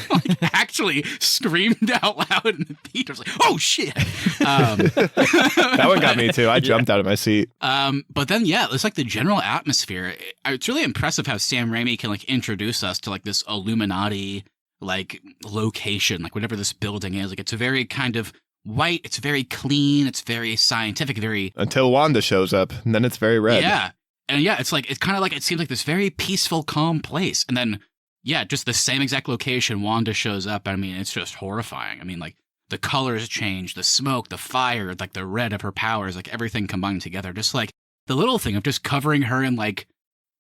Like actually screamed out loud in the theater. I was like, oh shit! That one got me too. I jumped out of my seat. But then yeah, it's like the general atmosphere. It's really impressive how Sam Raimi can like introduce us to like this Illuminati like location, like whatever this building is. Like it's a very kind of white, it's very clean, it's very scientific, very... Until Wanda shows up, and then it's very red. Yeah. And yeah, it's kind of like, it seems like this very peaceful, calm place. And then, yeah, just the same exact location, Wanda shows up. I mean, it's just horrifying. I mean, like, the colors change, the smoke, the fire, like the red of her powers, like everything combined together. Just like the little thing of just covering her in like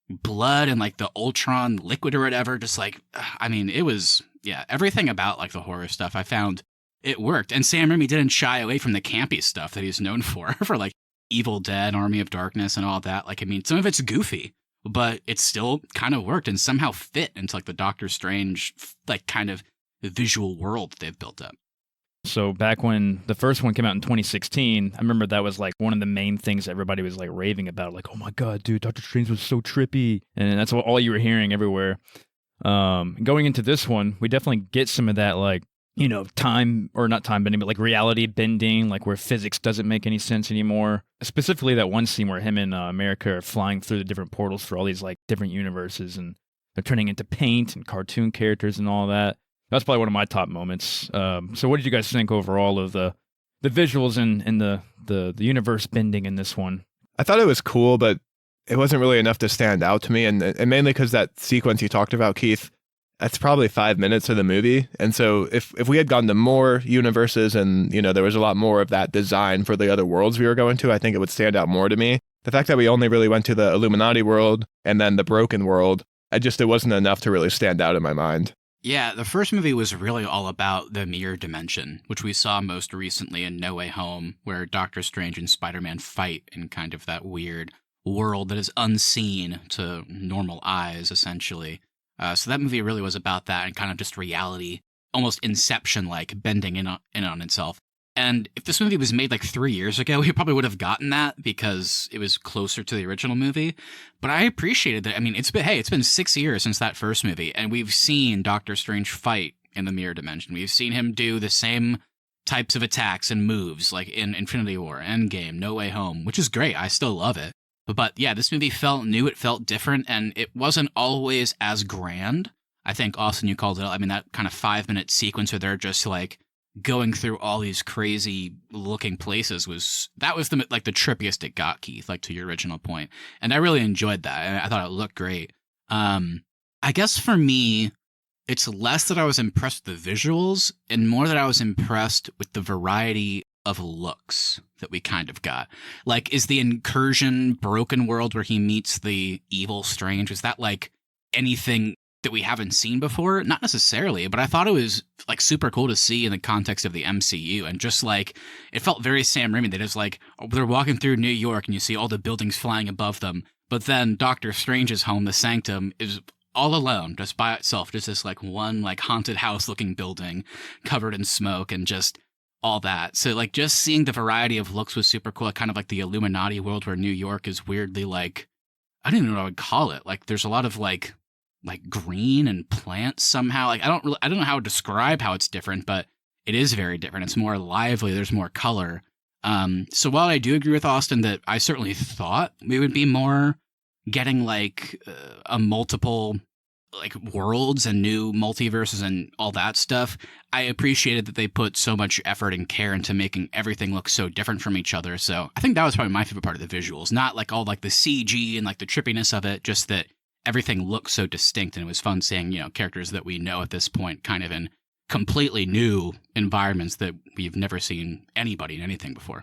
blood and like the Ultron liquid or whatever. Just like, I mean, it was, yeah, everything about like the horror stuff I found it worked. And Sam Raimi didn't shy away from the campy stuff that he's known for like Evil Dead, Army of Darkness, and all that. Like, I mean, some of it's goofy, but it still kind of worked and somehow fit into like the Doctor Strange, like kind of visual world that they've built up. So back when the first one came out in 2016, I remember that was like one of the main things everybody was like raving about. Like, oh my God, dude, Doctor Strange was so trippy. And that's all you were hearing everywhere. Going into this one, we definitely get some of that, like, you know, time, or not time bending, but like reality bending, like where physics doesn't make any sense anymore. Specifically that one scene where him and America are flying through the different portals for all these like different universes, and they're turning into paint and cartoon characters and all that. That's probably one of my top moments. So what did you guys think overall of the visuals and the universe bending in this one? I thought it was cool, but it wasn't really enough to stand out to me, and mainly because that sequence you talked about, Keith, that's probably 5 minutes of the movie. And so if we had gone to more universes and, you know, there was a lot more of that design for the other worlds we were going to, I think it would stand out more to me. The fact that we only really went to the Illuminati world and then the Broken world, it wasn't enough to really stand out in my mind. Yeah, the first movie was really all about the mirror dimension, which we saw most recently in No Way Home, where Doctor Strange and Spider-Man fight in kind of that weird world that is unseen to normal eyes, essentially. So that movie really was about that and kind of just reality, almost Inception-like, bending in on itself. And if this movie was made like 3 years ago, we probably would have gotten that because it was closer to the original movie. But I appreciated that. I mean, it's been 6 years since that first movie, and we've seen Doctor Strange fight in the mirror dimension. We've seen him do the same types of attacks and moves like in Infinity War, Endgame, No Way Home, which is great. I still love it. But yeah, this movie felt new, it felt different, and it wasn't always as grand. I think, Austin, you called it, I mean, that kind of 5-minute sequence where they're just like going through all these crazy looking places was the trippiest it got, Keith, like to your original point. And I really enjoyed that. I thought it looked great. I guess for me, It's less that I was impressed with the visuals and more that I was impressed with the variety of looks that we kind of got. Like, is the incursion broken world where he meets the evil Strange, is that like anything that we haven't seen before? Not necessarily, but I thought it was like super cool to see in the context of the MCU, and just like it felt very Sam Raimi. That is like they're walking through New York and you see all the buildings flying above them, but then Doctor Strange's home, the Sanctum, is all alone, just by itself, just this like one like haunted house looking building covered in smoke and just all that. So like just seeing the variety of looks was super cool. Kind of like the Illuminati world where New York is weirdly like, I don't even know what I would call it. Like there's a lot of like green and plants somehow. Like I don't know how to describe how it's different, but it is very different. It's more lively. There's more color. So while I do agree with Austin that I certainly thought we would be more getting like a multiple like worlds and new multiverses and all that stuff, I appreciated that they put so much effort and care into making everything look so different from each other. So I think that was probably my favorite part of the visuals, not like all like the CG and like the trippiness of it, just that everything looked so distinct, and it was fun seeing, you know, characters that we know at this point kind of in completely new environments that we've never seen anybody in anything before.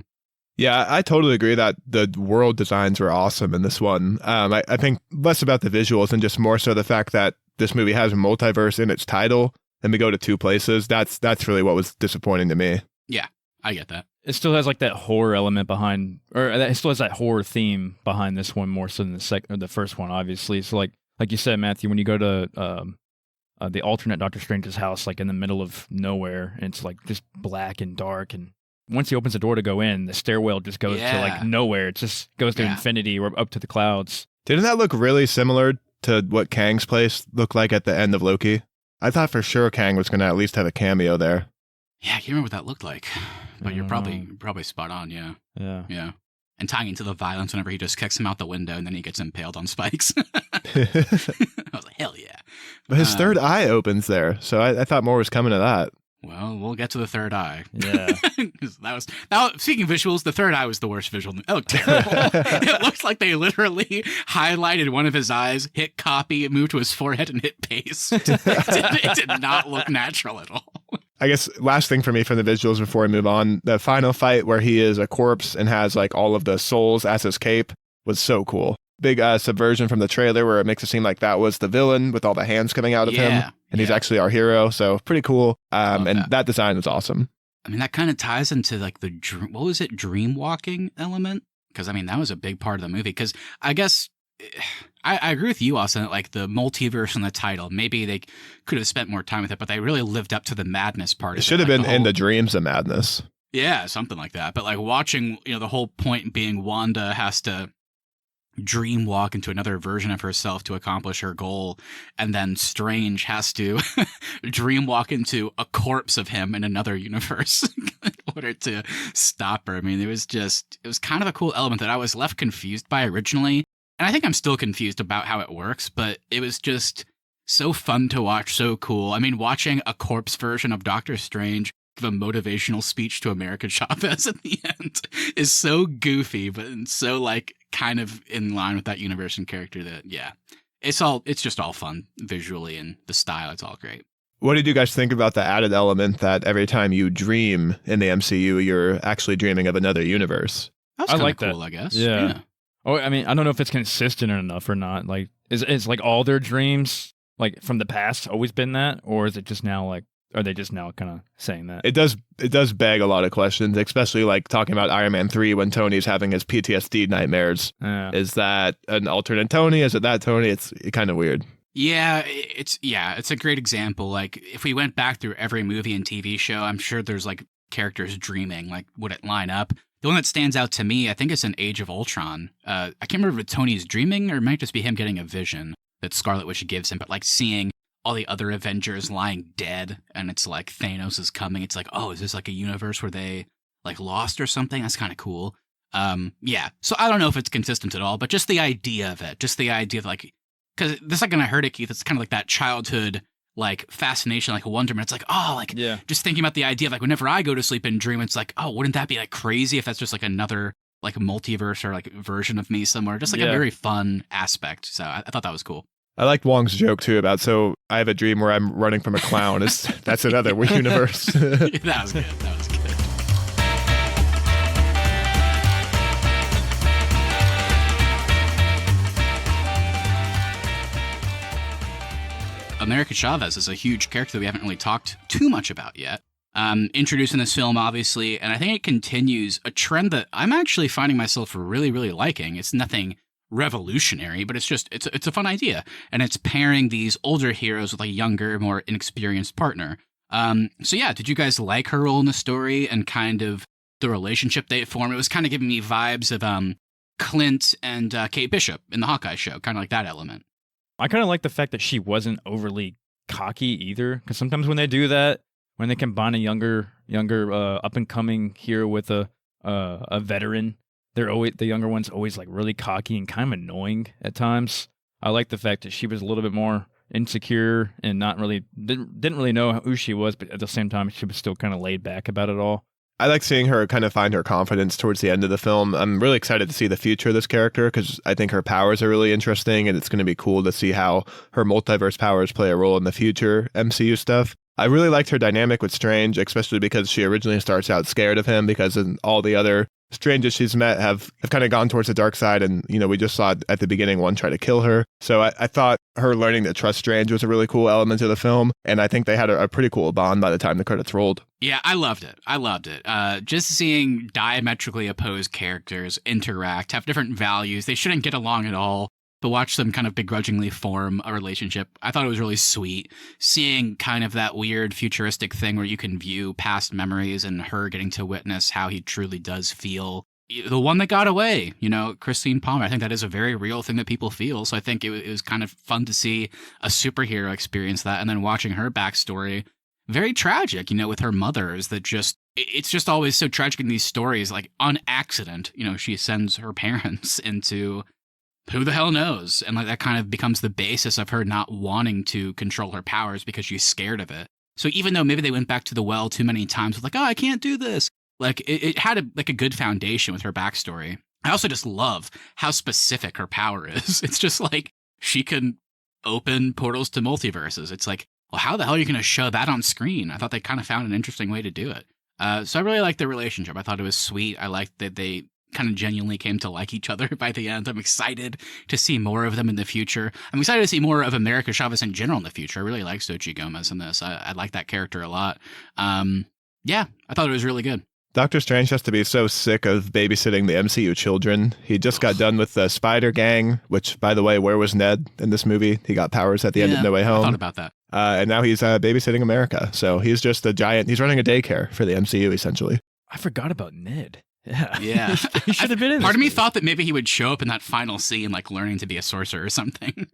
Yeah, I totally agree that the world designs were awesome in this one. I think less about the visuals and just more so the fact that this movie has a multiverse in its title and we go to two places. That's really what was disappointing to me. Yeah, I get that. It still has like that horror element behind, or it still has that horror theme behind this one more so than the first one, obviously. So like you said, Matthew, when you go to the alternate Doctor Strange's house, like in the middle of nowhere, and it's like just black and dark, and once he opens the door to go in, the stairwell just goes to like nowhere. It just goes to infinity or up to the clouds. Didn't that look really similar to what Kang's place looked like at the end of Loki? I thought for sure Kang was going to at least have a cameo there. Yeah, I can't remember what that looked like, but you're probably spot on. Yeah. And tying into the violence whenever he just kicks him out the window and then he gets impaled on spikes. I was like, hell yeah. But his third eye opens there, so I thought more was coming to that. Well, we'll get to the third eye. Yeah. Speaking of visuals, the third eye was the worst visual. It looked terrible. It looks like they literally highlighted one of his eyes, hit copy, it moved to his forehead, and hit paste. It did not look natural at all. I guess last thing for me from the visuals before we move on, the final fight where he is a corpse and has like all of the souls as his cape was so cool. Big subversion from the trailer where it makes it seem like that was the villain with all the hands coming out of him. And he's actually our hero. So pretty cool. And that design was awesome. I mean, that kind of ties into like the, what was it, dream walking element? Because I mean, that was a big part of the movie. Because I guess I agree with you, Austin, that like the multiverse in the title, maybe they could have spent more time with it, but they really lived up to the madness part. It should have been in the dreams of madness. Yeah, something like that. But like watching, you know, the whole point being Wanda has to dream walk into another version of herself to accomplish her goal, and then Strange has to dream walk into a corpse of him in another universe in order to stop her. I mean, it was kind of a cool element that I was left confused by originally, and I think I'm still confused about how it works, but it was just so fun to watch, so cool. I mean, watching a corpse version of Doctor Strange give a motivational speech to America Chavez at the end is so goofy, but so like kind of in line with that universe and character that, yeah, it's just all fun visually, and the style, it's all great. What did you guys think about the added element that every time you dream in the MCU, you're actually dreaming of another universe? I like cool, that. I guess. Yeah. Oh, I mean, I don't know if it's consistent enough or not. Like, is like all their dreams like from the past always been that, or is it just now like, are they just now kind of saying that? It does beg a lot of questions, especially like talking about Iron Man 3 when Tony's having his PTSD nightmares. Yeah. Is that an alternate Tony? Is it that Tony? It's kind of weird. Yeah, it's a great example. Like if we went back through every movie and TV show, I'm sure there's like characters dreaming. Like, would it line up? The one that stands out to me, I think it's in Age of Ultron. I can't remember if Tony's dreaming or it might just be him getting a vision that Scarlet Witch gives him, but like seeing all the other Avengers lying dead, and it's like Thanos is coming. It's like, oh, is this like a universe where they like lost or something? That's kind of cool. Yeah. So I don't know if it's consistent at all, but just the idea of it, like, because this is not going to hurt it, Keith. It's kind of like that childhood like fascination, like wonderment. It's like, oh, like just thinking about the idea of like whenever I go to sleep and dream, it's like, oh, wouldn't that be like crazy if that's just like another like multiverse or like version of me somewhere? Just like a very fun aspect. So I thought that was cool. I liked Wong's joke too about, so I have a dream where I'm running from a clown. That's another universe. That was good. That was good. America Chavez is a huge character that we haven't really talked too much about yet. Introduced in this film, obviously, and I think it continues a trend that I'm actually finding myself really, really liking. It's nothing revolutionary, but it's a fun idea, and it's pairing these older heroes with a younger, more inexperienced partner. So yeah, did you guys like her role in the story and kind of the relationship they form? It was kind of giving me vibes of Clint and Kate Bishop in the Hawkeye show, kind of like that element. I kind of like the fact that she wasn't overly cocky either, because sometimes when they do that, when they combine a younger up and coming hero with a veteran, the younger one's always like really cocky and kind of annoying at times. I like the fact that she was a little bit more insecure and didn't really know who she was, but at the same time she was still kind of laid back about it all. I like seeing her kind of find her confidence towards the end of the film. I'm really excited to see the future of this character because I think her powers are really interesting, and it's going to be cool to see how her multiverse powers play a role in the future MCU stuff. I really liked her dynamic with Strange, especially because she originally starts out scared of him because all the other Stranges she's met have kind of gone towards the dark side, and we just saw at the beginning one try to kill her. So I thought her learning to trust Strange was a really cool element of the film, and I think they had a pretty cool bond by the time the credits rolled. Yeah, I loved it. Just seeing diametrically opposed characters interact, have different values. They shouldn't get along at all, but watch them kind of begrudgingly form a relationship. I thought it was really sweet. Seeing kind of that weird futuristic thing where you can view past memories and her getting to witness how he truly does feel. The one that got away, Christine Palmer, I think that is a very real thing that people feel. So I think it was kind of fun to see a superhero experience that. And then watching her backstory, very tragic, with her mother, is that it's just always so tragic in these stories. Like on accident, she sends her parents into who the hell knows? And like that kind of becomes the basis of her not wanting to control her powers because she's scared of it. So even though maybe they went back to the well too many times with like, oh, I can't do this. Like it had a good foundation with her backstory. I also just love how specific her power is. It's just like she can open portals to multiverses. It's like, well, how the hell are you going to show that on screen? I thought they kind of found an interesting way to do it. So I really liked their relationship. I thought it was sweet. I liked that they kind of genuinely came to like each other by the end. I'm excited to see more of them in the future. I'm excited to see more of America Chavez in general in the future. I really like Xochitl Gomez in this. I like that character a lot. Yeah, I thought it was really good. Doctor Strange has to be so sick of babysitting the MCU children. He just got done with the Spider Gang, which, by the way, where was Ned in this movie? He got powers at the end of No Way Home. I thought about that. And now he's babysitting America. So he's just he's running a daycare for the MCU, essentially. I forgot about Ned. Yeah. He should have been in Part of me movie. thought that maybe he would show up in that final scene, like learning to be a sorcerer or something.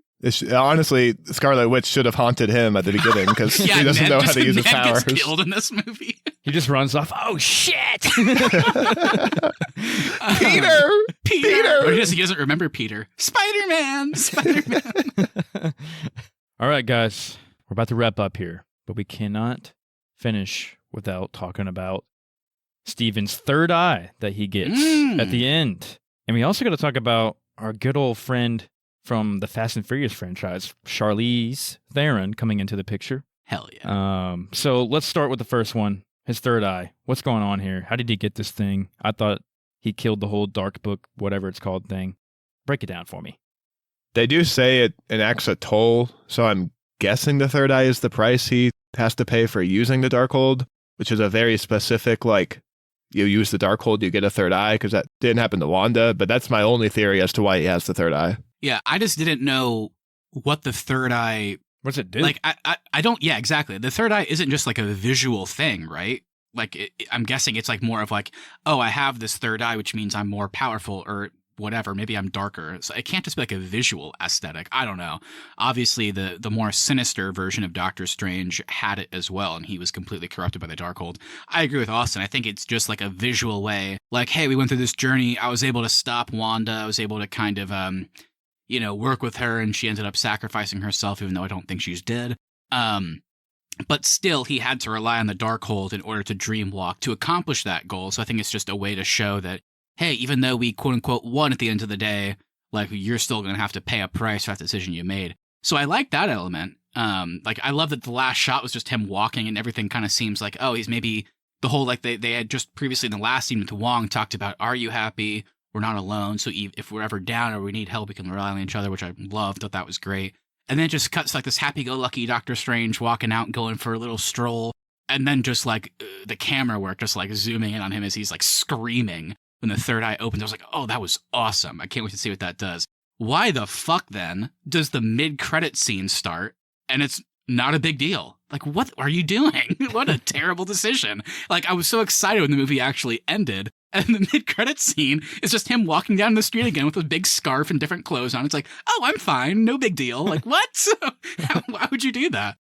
Honestly, Scarlet Witch should have haunted him at the beginning because he doesn't Ned know how to use his Ned powers. Gets killed in this movie. He just runs off. Oh, shit! Peter! Or he doesn't remember Peter. Spider-Man! All right, guys. We're about to wrap up here, but we cannot finish without talking about Steven's third eye that he gets at the end. And we also got to talk about our good old friend from the Fast and Furious franchise, Charlize Theron, coming into the picture. Hell yeah. So let's start with the first one, his third eye. What's going on here? How did he get this thing? I thought he killed the whole dark book, whatever it's called thing. Break it down for me. They do say it enacts a toll, so I'm guessing the third eye is the price he has to pay for using the Darkhold, which is a very specific, like, you use the Darkhold, you get a third eye, because that didn't happen to Wanda, but that's my only theory as to why he has the third eye. Yeah, I just didn't know what the third eye... What's it do? Like, I don't... Yeah, exactly. The third eye isn't just like a visual thing, right? Like, I'm guessing it's like more of like, oh, I have this third eye, which means I'm more powerful, or whatever, maybe I'm darker. So it can't just be like a visual aesthetic. I don't know. Obviously, the more sinister version of Doctor Strange had it as well, and he was completely corrupted by the Darkhold. I agree with Austin. I think it's just like a visual way. Like, hey, we went through this journey. I was able to stop Wanda. I was able to kind of, work with her, and she ended up sacrificing herself, even though I don't think she's dead. But still, he had to rely on the Darkhold in order to dreamwalk to accomplish that goal. So I think it's just a way to show that, hey, even though we quote unquote won at the end of the day, like, you're still going to have to pay a price for that decision you made. So I like that element. Like I love that the last shot was just him walking, and everything kind of seems like, oh, he's maybe the whole, like they had just previously in the last scene with Wong talked about, are you happy? We're not alone. So if we're ever down or we need help, we can rely on each other, which I loved. Thought that was great. And then it just cuts like this happy-go-lucky Doctor Strange walking out and going for a little stroll. And then just like the camera work, just like zooming in on him as he's like screaming when the third eye opens. I was like, oh, that was awesome. I can't wait to see what that does. Why the fuck then does the mid-credit scene start and it's not a big deal? Like, what are you doing? What a terrible decision. Like, I was so excited when the movie actually ended, and the mid-credit scene is just him walking down the street again with a big scarf and different clothes on. It's like, oh, I'm fine. No big deal. Like, what? Why would you do that?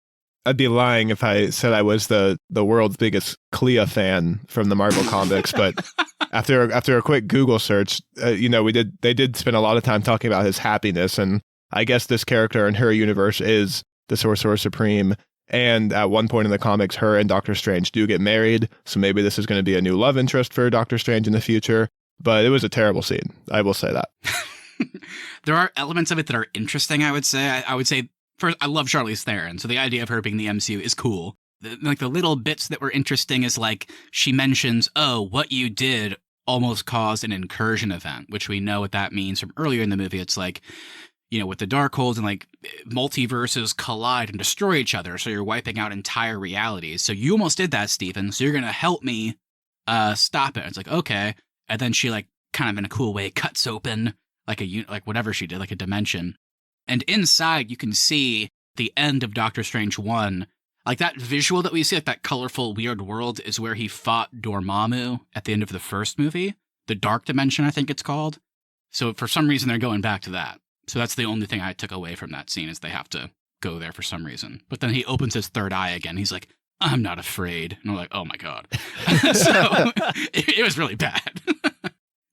I'd be lying if I said I was the world's biggest Clea fan from the Marvel comics, but after a quick Google search, they did spend a lot of time talking about his happiness, and I guess this character in her universe is the Sorcerer Supreme. And at one point in the comics, her and Doctor Strange do get married, so maybe this is going to be a new love interest for Doctor Strange in the future. But it was a terrible scene. I will say that. There are elements of it that are interesting, I would say. I would say, first, I love Charlize Theron, so the idea of her being the MCU is cool. The little bits that were interesting is like, she mentions, oh, what you did almost caused an incursion event, which we know what that means from earlier in the movie. It's like, with the Darkholds and like multiverses collide and destroy each other, so you're wiping out entire realities. So you almost did that, Stephen, so you're going to help me stop it. It's like, okay. And then she like kind of in a cool way cuts open like whatever she did, like a dimension. And inside you can see the end of Doctor Strange 1. Like that visual that we see, like that colorful weird world, is where he fought Dormammu at the end of the first movie. The Dark Dimension, I think it's called. So for some reason they're going back to that. So that's the only thing I took away from that scene, is they have to go there for some reason. But then he opens his third eye again. He's like, I'm not afraid. And I'm like, oh my God. So it was really bad.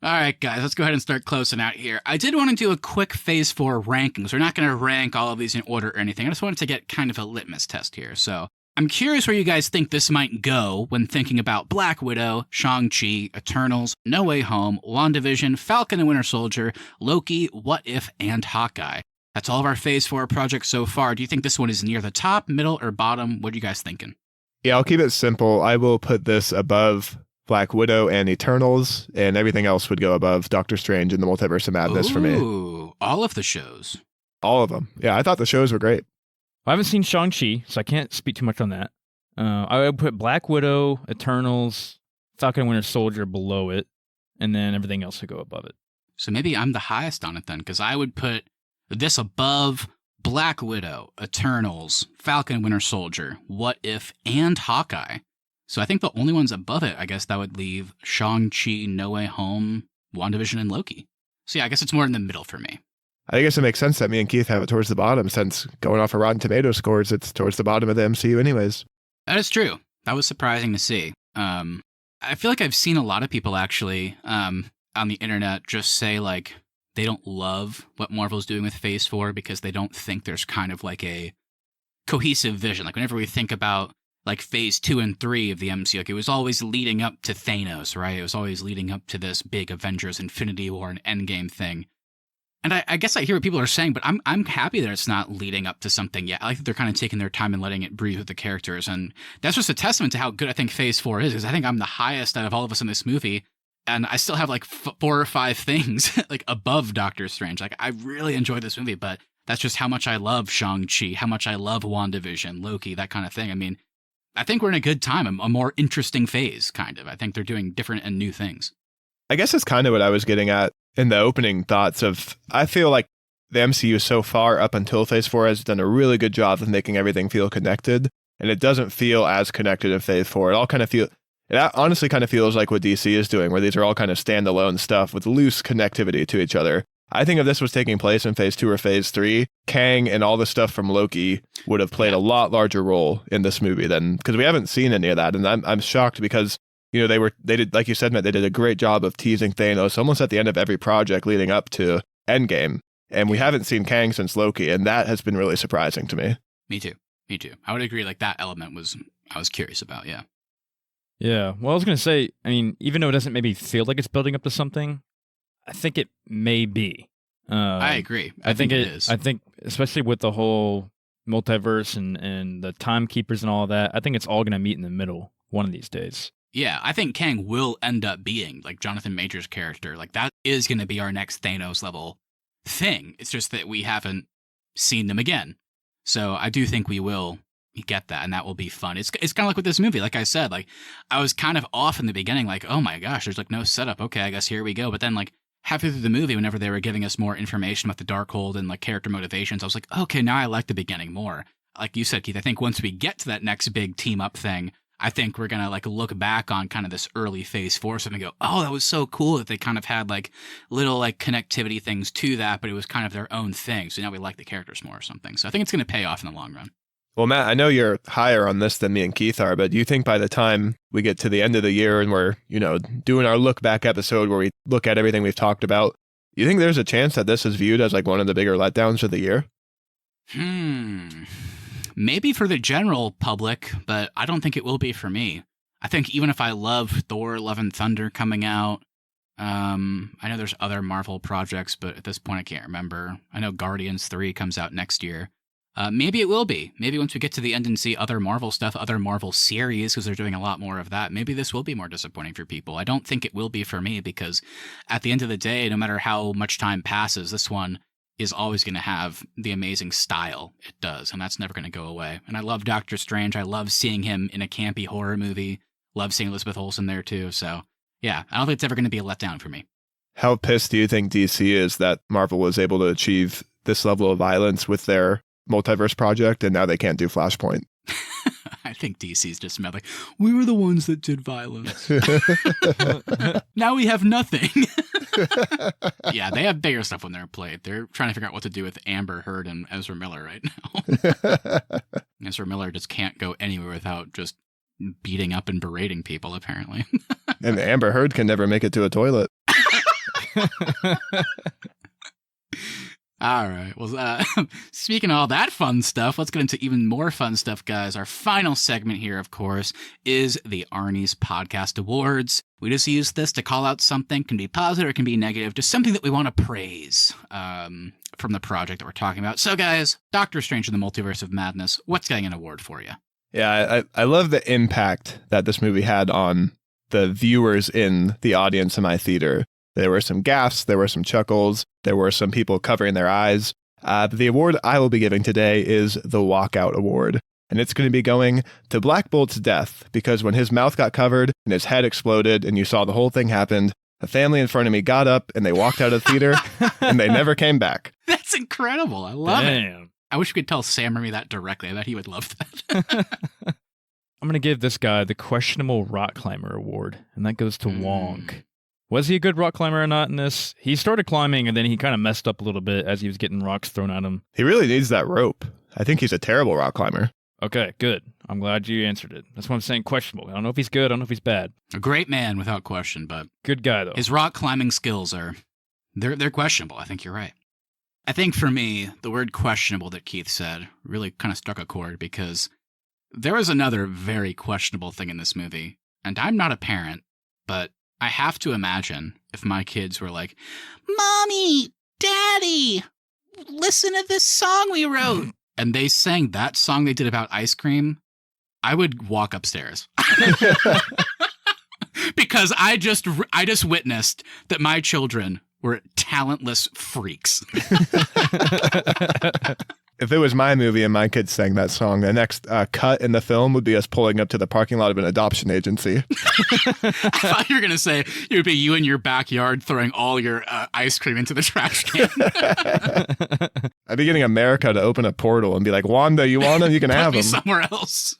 All right, guys, let's go ahead and start closing out here. I did want to do a quick Phase 4 rankings. We're not going to rank all of these in order or anything. I just wanted to get kind of a litmus test here. So I'm curious where you guys think this might go when thinking about Black Widow, Shang-Chi, Eternals, No Way Home, WandaVision, Falcon and Winter Soldier, Loki, What If, and Hawkeye. That's all of our Phase 4 projects so far. Do you think this one is near the top, middle, or bottom? What are you guys thinking? Yeah, I'll keep it simple. I will put this above Black Widow and Eternals, and everything else would go above Doctor Strange and the Multiverse of Madness for me. Ooh, all of the shows. All of them. Yeah, I thought the shows were great. I haven't seen Shang-Chi, so I can't speak too much on that. I would put Black Widow, Eternals, Falcon and Winter Soldier below it, and then everything else would go above it. So maybe I'm the highest on it then, because I would put this above Black Widow, Eternals, Falcon and Winter Soldier, What If, and Hawkeye. So I think the only ones above it, I guess that would leave Shang-Chi, No Way Home, WandaVision, and Loki. So yeah, I guess it's more in the middle for me. I guess it makes sense that me and Keith have it towards the bottom, since going off of Rotten Tomatoes scores, it's towards the bottom of the MCU anyways. That is true. That was surprising to see. I feel like I've seen a lot of people actually on the internet just say like they don't love what Marvel's doing with Phase 4 because they don't think there's kind of like a cohesive vision. Like whenever we think about like Phase 2 and 3 of the MCU, like it was always leading up to Thanos, right? It was always leading up to this big Avengers Infinity War and Endgame thing. And I guess I hear what people are saying, but I'm happy that it's not leading up to something yet. I like that they're kind of taking their time and letting it breathe with the characters. And that's just a testament to how good I think Phase 4 is, because I think I'm the highest out of all of us in this movie. And I still have like 4 or 5 things like above Doctor Strange. Like I really enjoy this movie, but that's just how much I love Shang-Chi, how much I love WandaVision, Loki, that kind of thing. I mean, I think we're in a good time, a more interesting phase, kind of. I think they're doing different and new things. I guess that's kind of what I was getting at in the opening thoughts of, I feel like the MCU so far up until Phase 4 has done a really good job of making everything feel connected, and it doesn't feel as connected in Phase 4. It honestly kind of feels like what DC is doing, where these are all kind of standalone stuff with loose connectivity to each other. I think if this was taking place in Phase 2 or Phase 3, Kang and all the stuff from Loki would have played a lot larger role in this movie than, because we haven't seen any of that, and I'm shocked because they did, like you said, Matt, they did a great job of teasing Thanos almost at the end of every project leading up to Endgame. And we haven't seen Kang since Loki, and that has been really surprising to me. Me too. I would agree, like that element I was curious about, yeah. Yeah, well, I was going to say, I mean, even though it doesn't maybe feel like it's building up to something, I think it may be. I agree. I think it is. I think especially with the whole multiverse and the timekeepers and all that, I think it's all going to meet in the middle one of these days. Yeah, I think Kang will end up being like Jonathan Major's character. Like that is going to be our next Thanos level thing. It's just that we haven't seen them again. So I do think we will get that, and that will be fun. It's kind of like with this movie. Like I said, like I was kind of off in the beginning, like, oh my gosh, there's like no setup. Okay, I guess here we go. But then like halfway through the movie, whenever they were giving us more information about the Darkhold and like character motivations, I was like, okay, now I like the beginning more. Like you said, Keith, I think once we get to that next big team up thing, I think we're going to like look back on kind of this early phase 4 stuff and go, oh, that was so cool that they kind of had like little like connectivity things to that, but it was kind of their own thing. So now we like the characters more or something. So I think it's going to pay off in the long run. Well, Matt, I know you're higher on this than me and Keith are, but do you think by the time we get to the end of the year and we're, doing our look back episode where we look at everything we've talked about, you think there's a chance that this is viewed as like one of the bigger letdowns of the year? Maybe for the general public, but I don't think it will be for me. I think even if I love Thor, Love and Thunder coming out, I know there's other Marvel projects, but at this point I can't remember. I know Guardians 3 comes out next year. Maybe it will be. Maybe once we get to the end and see other Marvel stuff, other Marvel series, because they're doing a lot more of that, maybe this will be more disappointing for people. I don't think it will be for me, because at the end of the day, no matter how much time passes, this one is always going to have the amazing style it does, and that's never going to go away. And I love Doctor Strange. I love seeing him in a campy horror movie. Love seeing Elizabeth Olsen there too. So yeah, I don't think it's ever going to be a letdown for me. How pissed do you think DC is that Marvel was able to achieve this level of violence with their multiverse project and now they can't do Flashpoint? I think DC's just mad like, we were the ones that did violence. Now we have nothing. Yeah, they have bigger stuff on their plate. They're trying to figure out what to do with Amber Heard and Ezra Miller right now. Ezra Miller just can't go anywhere without just beating up and berating people, apparently. And Amber Heard can never make it to a toilet. All right. Well, speaking of all that fun stuff, let's get into even more fun stuff, guys. Our final segment here, of course, is the Arnies Podcast Awards. We just use this to call out something. Can be positive or it can be negative. Just something that we want to praise from the project that we're talking about. So, guys, Doctor Strange in the Multiverse of Madness, what's getting an award for you? Yeah, I love the impact that this movie had on the viewers in the audience in my theater. There were some gaffes, there were some chuckles, there were some people covering their eyes. But the award I will be giving today is the Walkout Award. And it's going to be going to Black Bolt's death, because when his mouth got covered and his head exploded and you saw the whole thing happen, the family in front of me got up and they walked out of the theater and they never came back. That's incredible. I love it. I wish we could tell Sam Raimi that directly. I bet he would love that. I'm going to give this guy the Questionable Rock Climber Award, and that goes to Wong. Was he a good rock climber or not in this? He started climbing, and then he kind of messed up a little bit as he was getting rocks thrown at him. He really needs that rope. I think he's a terrible rock climber. Okay, good. I'm glad you answered it. That's why I'm saying questionable. I don't know if he's good. I don't know if he's bad. A great man, without question, but good guy, though. His rock climbing skills are they're questionable. I think you're right. I think for me, the word questionable that Keith said really kind of struck a chord, because there was another very questionable thing in this movie, and I'm not a parent, but I have to imagine if my kids were like, Mommy, Daddy, listen to this song we wrote, and they sang that song they did about ice cream, I would walk upstairs. Because I just witnessed that my children were talentless freaks. If it was my movie and my kids sang that song, the next cut in the film would be us pulling up to the parking lot of an adoption agency. I thought you were going to say it would be you in your backyard throwing all your ice cream into the trash can. I'd be getting America to open a portal and be like, Wanda, you want them? You can have them. Somewhere else.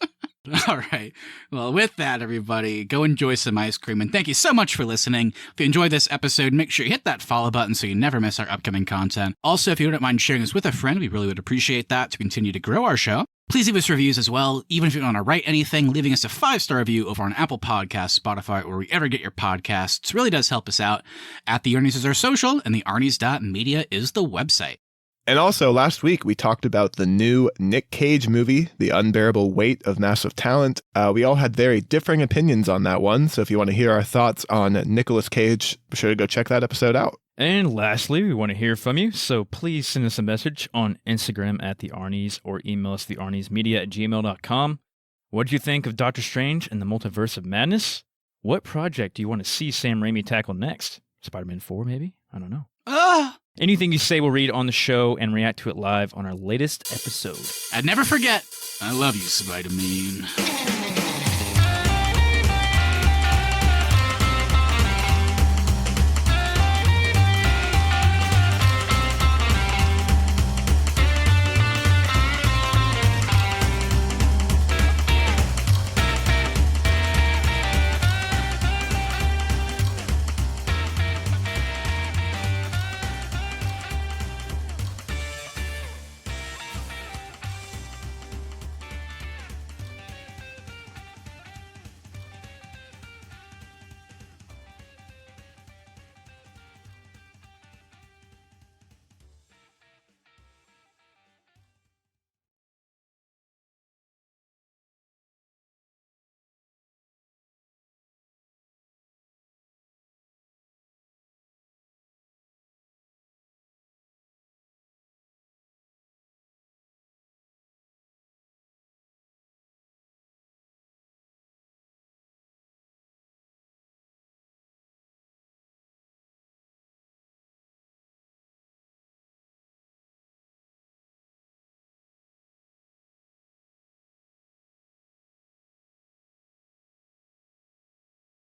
All right. Well, with that, everybody, go enjoy some ice cream. And thank you so much for listening. If you enjoyed this episode, make sure you hit that follow button so you never miss our upcoming content. Also, if you wouldn't mind sharing this with a friend, we really would appreciate that to continue to grow our show. Please leave us reviews as well. Even if you don't want to write anything, leaving us a 5-star review over on Apple Podcasts, Spotify, or wherever you get your podcasts really does help us out. At the Arnies is our social, and the Arnies.media is the website. And also, last week, we talked about the new Nick Cage movie, The Unbearable Weight of Massive Talent. We all had very differing opinions on that one, so if you want to hear our thoughts on Nicolas Cage, be sure to go check that episode out. And lastly, we want to hear from you, so please send us a message on Instagram at the Arnies or email us thearniesmedia@gmail.com. What did you think of Doctor Strange and the Multiverse of Madness? What project do you want to see Sam Raimi tackle next? Spider-Man 4, maybe? I don't know. Anything you say we'll read on the show and react to it live on our latest episode. I'd never forget. I love you, Spider-Man.